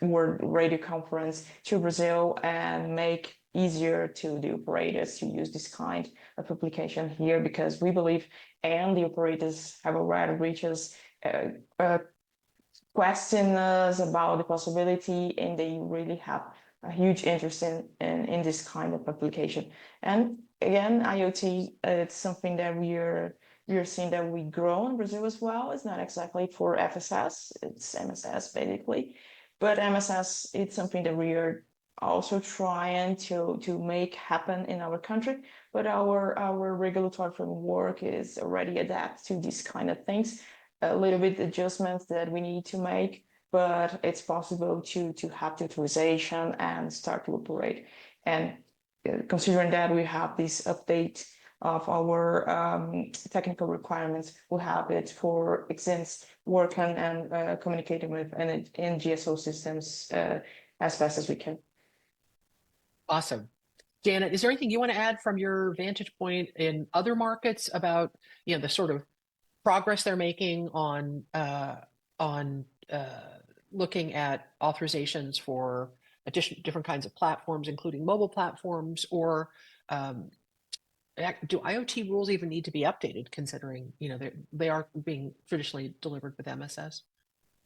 World Radio Conference to Brazil and make easier to the operators to use this kind of application here, because we believe, and the operators have already reached us, question us about the possibility, and they really have a huge interest in this kind of application. And again, IoT, it's something that we are seeing that we grow in Brazil as well. It's not exactly for FSS, it's MSS basically, but MSS, it's something that we are also trying to make happen in our country, but our regulatory framework is already adapted to these kind of things. A little bit adjustments that we need to make, but it's possible to have the authorization and start to operate. And considering that we have this update of our technical requirements, we'll have it for exams working and communicating with in GSO systems as fast as we can. Awesome. Janet, is there anything you want to add from your vantage point in other markets about, the sort of progress they're making on looking at authorizations for different kinds of platforms, including mobile platforms, or do IoT rules even need to be updated, considering they are being traditionally delivered with MSS?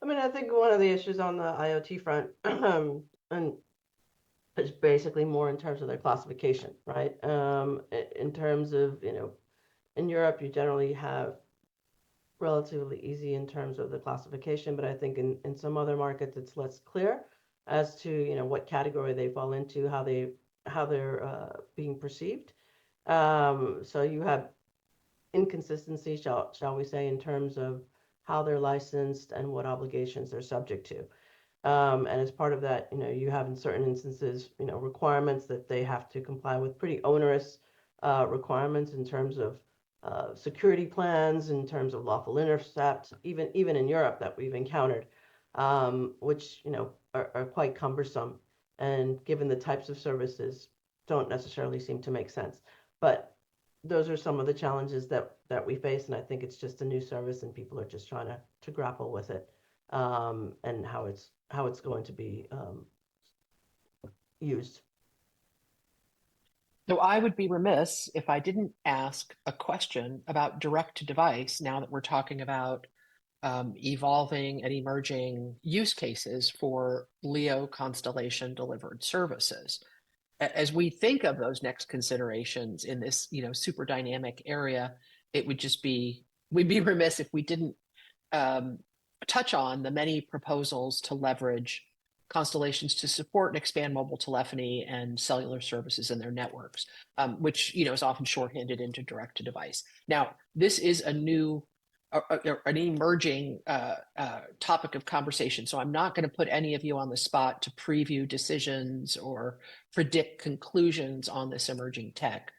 I mean, I think one of the issues on the IoT front, and it's basically more in terms of their classification, right? In terms of, in Europe, you generally have relatively easy in terms of the classification, but I think in some other markets it's less clear as to what category they fall into, how they're being perceived. So you have inconsistency, shall we say, in terms of how they're licensed and what obligations they're subject to. And as part of that, you have in certain instances, requirements that they have to comply with, pretty onerous requirements in terms of security plans, in terms of lawful intercept, even in Europe that we've encountered, which are quite cumbersome, and given the types of services, don't necessarily seem to make sense. But those are some of the challenges that we face, and I think it's just a new service, and people are just trying to grapple with it, and how it's going to be used. So I would be remiss if I didn't ask a question about direct to device, now that we're talking about evolving and emerging use cases for LEO constellation delivered services. As we think of those next considerations in this, super dynamic area, we'd be remiss if we didn't touch on the many proposals to leverage constellations to support and expand mobile telephony and cellular services in their networks, which is often shorthanded into direct to device. Now, this is an emerging topic of conversation, so I'm not going to put any of you on the spot to preview decisions or predict conclusions on this emerging tech,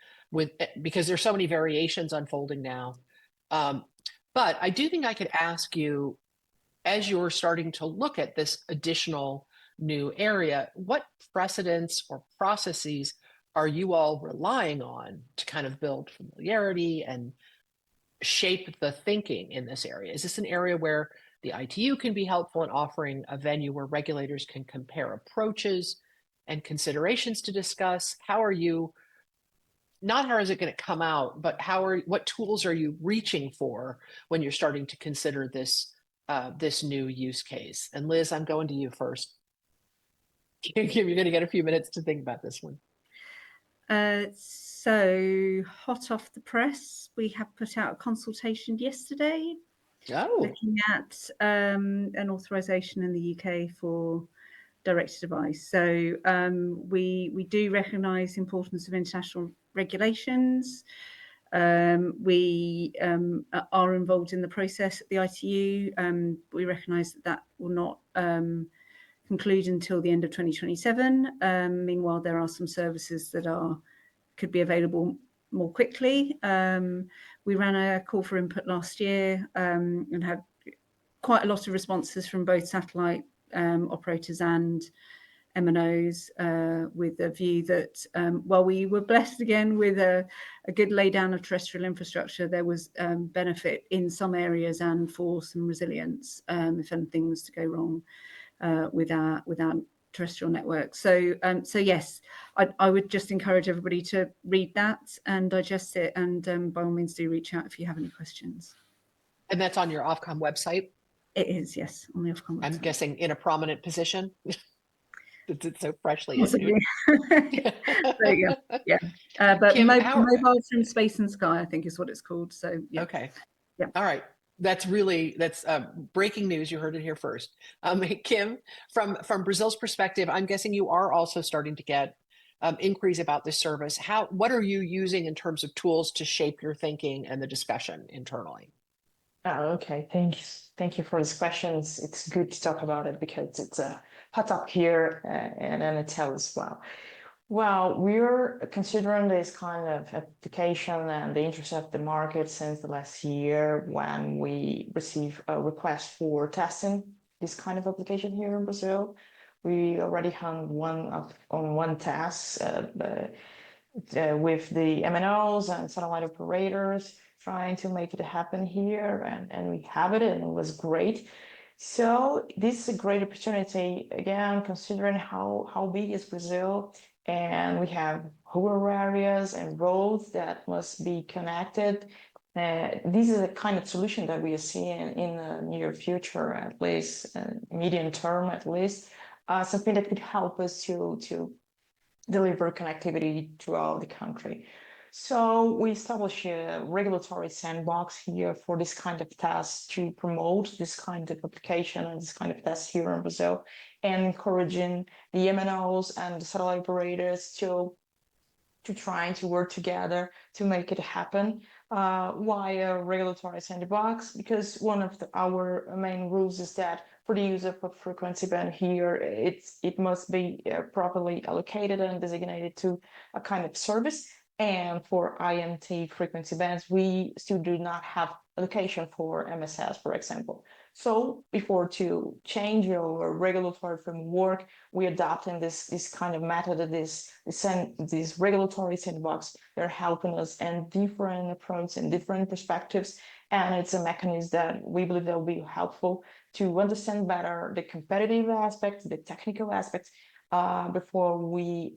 because there's so many variations unfolding now. But I do think I could ask you, as you're starting to look at this additional new area, what precedents or processes are you all relying on to kind of build familiarity and shape the thinking in this area? Is this an area where the ITU can be helpful in offering a venue where regulators can compare approaches and considerations to discuss? How are you, not how is it going to come out, but what tools are you reaching for when you're starting to consider this this new use case? And Liz, I'm going to you first. You're going to get a few minutes to think about this one. So hot off the press, we have put out a consultation yesterday looking at an authorization in the UK for direct-to-device. So we do recognise the importance of international regulations. We are involved in the process at the ITU. We recognise that will not conclude until the end of 2027. Meanwhile, there are some services that could be available more quickly. We ran a call for input last year and had quite a lot of responses from both satellite operators and MNOs with a view that while we were blessed again with a good laydown of terrestrial infrastructure, there was benefit in some areas and for some resilience if anything was to go wrong with our terrestrial network. So yes, I would just encourage everybody to read that and digest it, and by all means do reach out if you have any questions. And that's on your Ofcom website? It is, yes, on the Ofcom website. I'm guessing in a prominent position. It's so freshly Possibly. There you go. Yeah, but Kim, mobile from space and sky, I think is what it's called. So yeah. Okay. Yeah. All right. That's breaking news. You heard it here first. Kim, from Brazil's perspective, I'm guessing you are also starting to get inquiries about this service. What are you using in terms of tools to shape your thinking and the discussion internally? Okay, thank you for these questions. It's good to talk about it because it's a hot up here and in Intel as well. Well, we're considering this kind of application and the interest of the market since the last year when we received a request for testing this kind of application here in Brazil. We already had one test with the MNOs and satellite operators trying to make it happen here, and we have it, and it was great. So this is a great opportunity, again, considering how big is Brazil, and we have rural areas and roads that must be connected. This is a kind of solution that we are seeing in the near future, at least, medium term at least, something that could help us to deliver connectivity throughout the country. So we established a regulatory sandbox here for this kind of tests to promote this kind of application and this kind of tests here in Brazil, and encouraging the MNOs and the satellite operators to try to work together to make it happen via regulatory sandbox, because one of our main rules is that for the use of a frequency band here, it must be properly allocated and designated to a kind of service. And for INT frequency bands, we still do not have allocation for MSS, for example. So before to change our regulatory framework, we adopting this kind of method, this regulatory sandbox. They're helping us and different approaches and different perspectives. And it's a mechanism that we believe that will be helpful to understand better the competitive aspects, the technical aspects, before we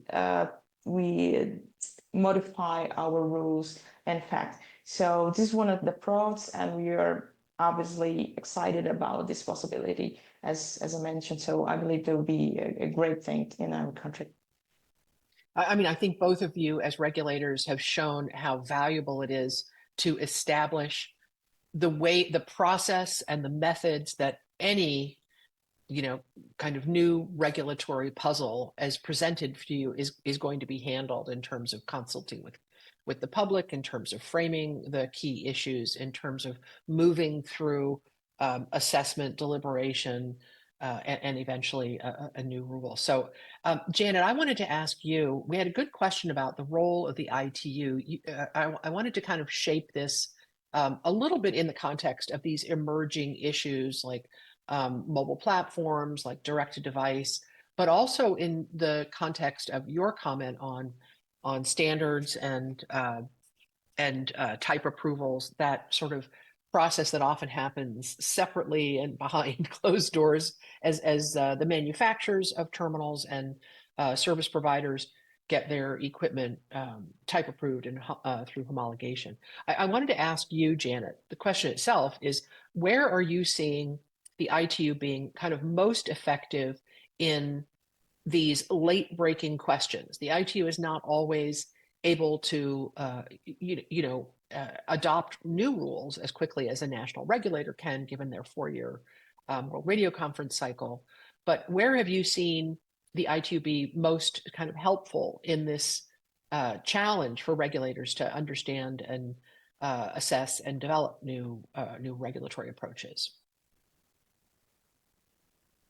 modify our rules and fact. So this is one of the pros, and we are obviously excited about this possibility, as I mentioned. So I believe there will be a great thing in our country. I mean, I think both of you as regulators have shown how valuable it is to establish the process and the methods that any kind of new regulatory puzzle as presented to you is going to be handled in terms of consulting with the public, in terms of framing the key issues, in terms of moving through assessment, deliberation, and eventually a new rule. So Janet, I wanted to ask you, we had a good question about the role of the ITU. I wanted to kind of shape this a little bit in the context of these emerging issues like mobile platforms, like direct-to-device, but also in the context of your comment on standards and and type approvals, that sort of process that often happens separately and behind closed doors as the manufacturers of terminals and service providers get their equipment type approved and through homologation. I wanted to ask you, Janet, the question itself is, where are you seeing the ITU being kind of most effective in these late breaking questions? The ITU is not always able to, adopt new rules as quickly as a national regulator can, given their 4-year World Radio Conference cycle. But where have you seen the ITU be most kind of helpful in this challenge for regulators to understand and assess and develop new regulatory approaches?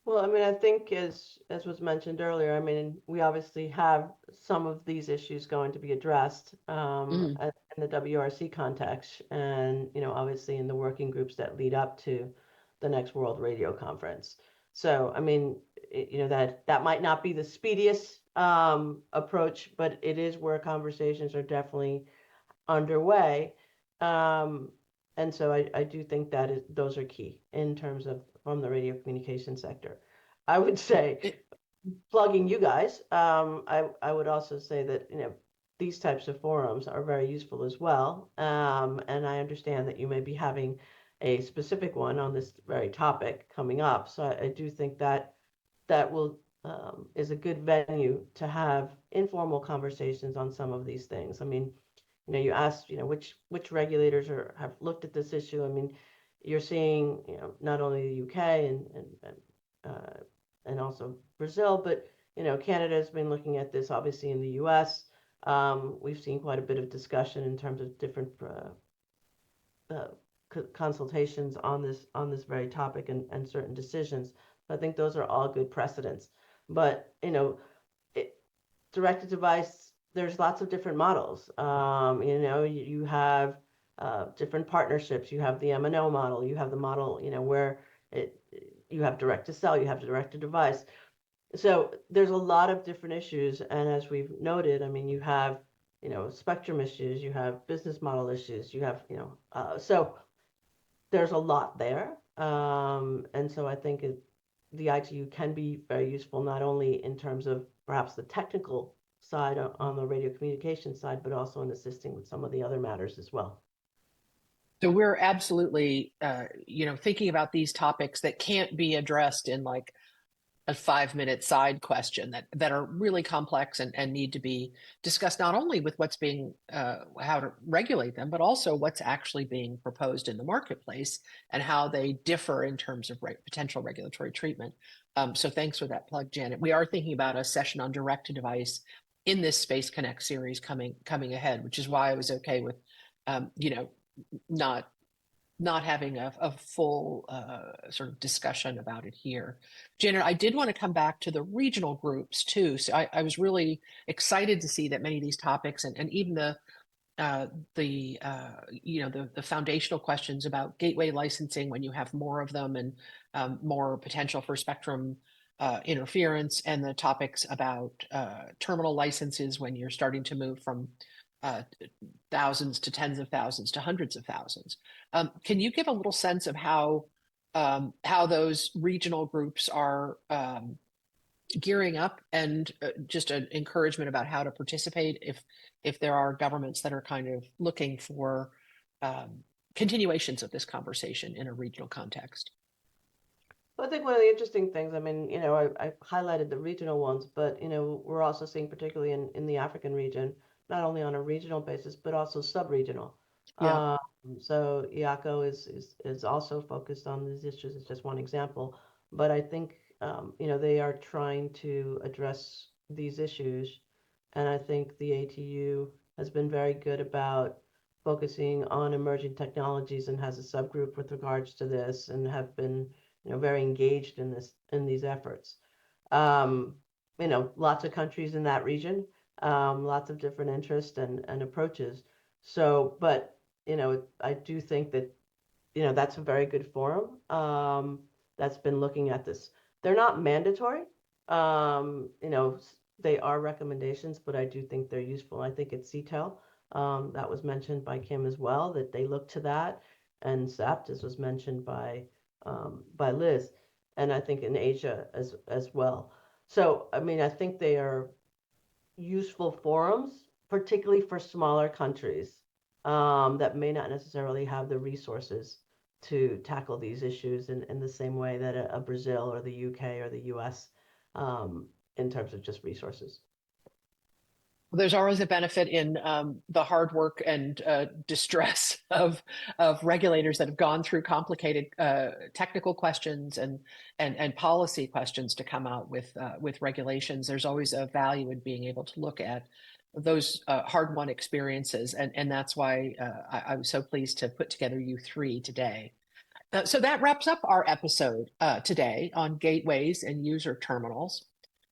Well, I mean, I think as was mentioned earlier, I mean, we obviously have some of these issues going to be addressed in the WRC context, and obviously in the working groups that lead up to the next World Radio Conference. So, I mean, that might not be the speediest approach, but it is where conversations are definitely underway. And so I do think that those are key in terms of from the radio communication sector. I would say, plugging you guys, I would also say that these types of forums are very useful as well. And I understand that you may be having a specific one on this very topic coming up. So I do think that will is a good venue to have informal conversations on some of these things. I mean, you asked, which regulators have looked at this issue. I mean, you're seeing, not only the UK and also Brazil, but Canada has been looking at this. Obviously, in the US, we've seen quite a bit of discussion in terms of different consultations on this very topic and certain decisions. I think those are all good precedents. But directed device, there's lots of different models. You have different partnerships. You have the MNO model. You have the model, where you have direct to cell, you have direct to device. So there's a lot of different issues. And as we've noted, I mean, you have, spectrum issues, you have business model issues, you have, so there's a lot there. And so I think the ITU can be very useful, not only in terms of perhaps the technical side on the radio communication side, but also in assisting with some of the other matters as well. So we're absolutely, thinking about these topics that can't be addressed in like a 5-minute side question that are really complex and need to be discussed, not only with what's being, how to regulate them, but also what's actually being proposed in the marketplace and how they differ in terms of potential regulatory treatment. So thanks for that plug, Janet. We are thinking about a session on direct to device in this Space Connect series coming ahead, which is why I was okay with, not having a full sort of discussion about it here. Janet, I did want to come back to the regional groups too. So I was really excited to see that many of these topics and even the foundational questions about gateway licensing when you have more of them and more potential for spectrum interference, and the topics about terminal licenses when you're starting to move from thousands to tens of thousands to hundreds of thousands. Can you give a little sense of how those regional groups are gearing up, and just an encouragement about how to participate if there are governments that are kind of looking for continuations of this conversation in a regional context? Well, I think one of the interesting things, I mean, I highlighted the regional ones, but, we're also seeing, particularly in the African region, not only on a regional basis, but also sub-regional. Yeah. So IACO is also focused on these issues. It's just one example. But I think, they are trying to address these issues. And I think the ATU has been very good about focusing on emerging technologies and has a subgroup with regards to this, and have been very engaged in these efforts. Lots of countries in that region, lots of different interests and approaches. So, but I do think that that's a very good forum that's been looking at this. They're not mandatory. They are recommendations, but I do think they're useful. I think at CTEL, That was mentioned by Kim as well, that they look to that, and SAPT, as was mentioned by Liz, and I think in Asia as well. So, I mean, I think they are useful forums, particularly for smaller countries that may not necessarily have the resources to tackle these issues in the same way that a Brazil or the UK or the US in terms of just resources. There's always a benefit in the hard work and distress of regulators that have gone through complicated technical questions and policy questions to come out with regulations. There's always a value in being able to look at those hard-won experiences, and that's why I was so pleased to put together you three today. So that wraps up our episode today on gateways and user terminals.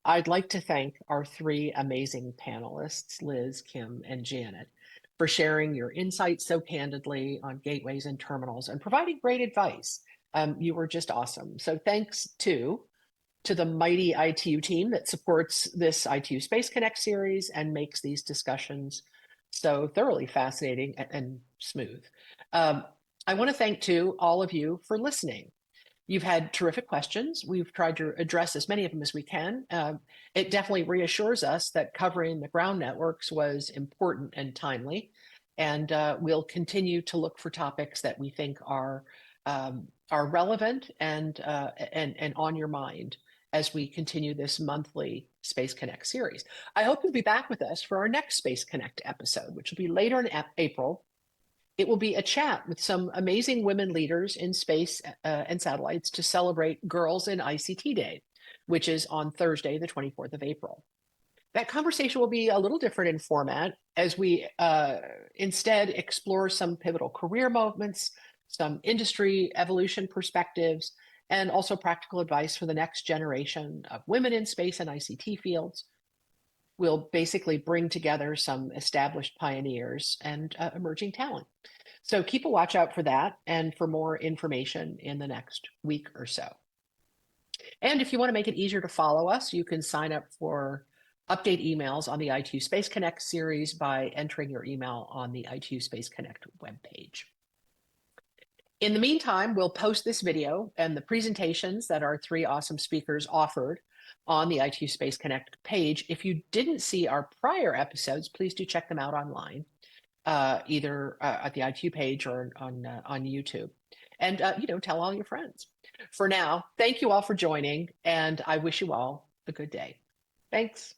I'd like to thank our three amazing panelists, Liz, Kim, and Janet, for sharing your insights so candidly on gateways and terminals and providing great advice. You were just awesome. So thanks to the mighty ITU team that supports this ITU Space Connect series and makes these discussions so thoroughly fascinating and smooth. I want to thank, too, all of you for listening. You've had terrific questions. We've tried to address as many of them as we can. It definitely reassures us that covering the ground networks was important and timely. And we'll continue to look for topics that we think are relevant and on your mind as we continue this monthly Space Connect series. I hope you'll be back with us for our next Space Connect episode, which will be later in April. It will be a chat with some amazing women leaders in space and satellites to celebrate Girls in ICT Day, which is on Thursday, the 24th of April. That conversation will be a little different in format as we instead explore some pivotal career moments, some industry evolution perspectives, and also practical advice for the next generation of women in space and ICT fields. We'll basically bring together some established pioneers and emerging talent. So keep a watch out for that and for more information in the next week or so. And if you want to make it easier to follow us, you can sign up for update emails on the ITU Space Connect series by entering your email on the ITU Space Connect webpage. In the meantime, we'll post this video and the presentations that our three awesome speakers offered on the ITU Space Connect page. If you didn't see our prior episodes, please do check them out online, either at the ITU page or on YouTube. And, tell all your friends. For now, thank you all for joining, and I wish you all a good day. Thanks.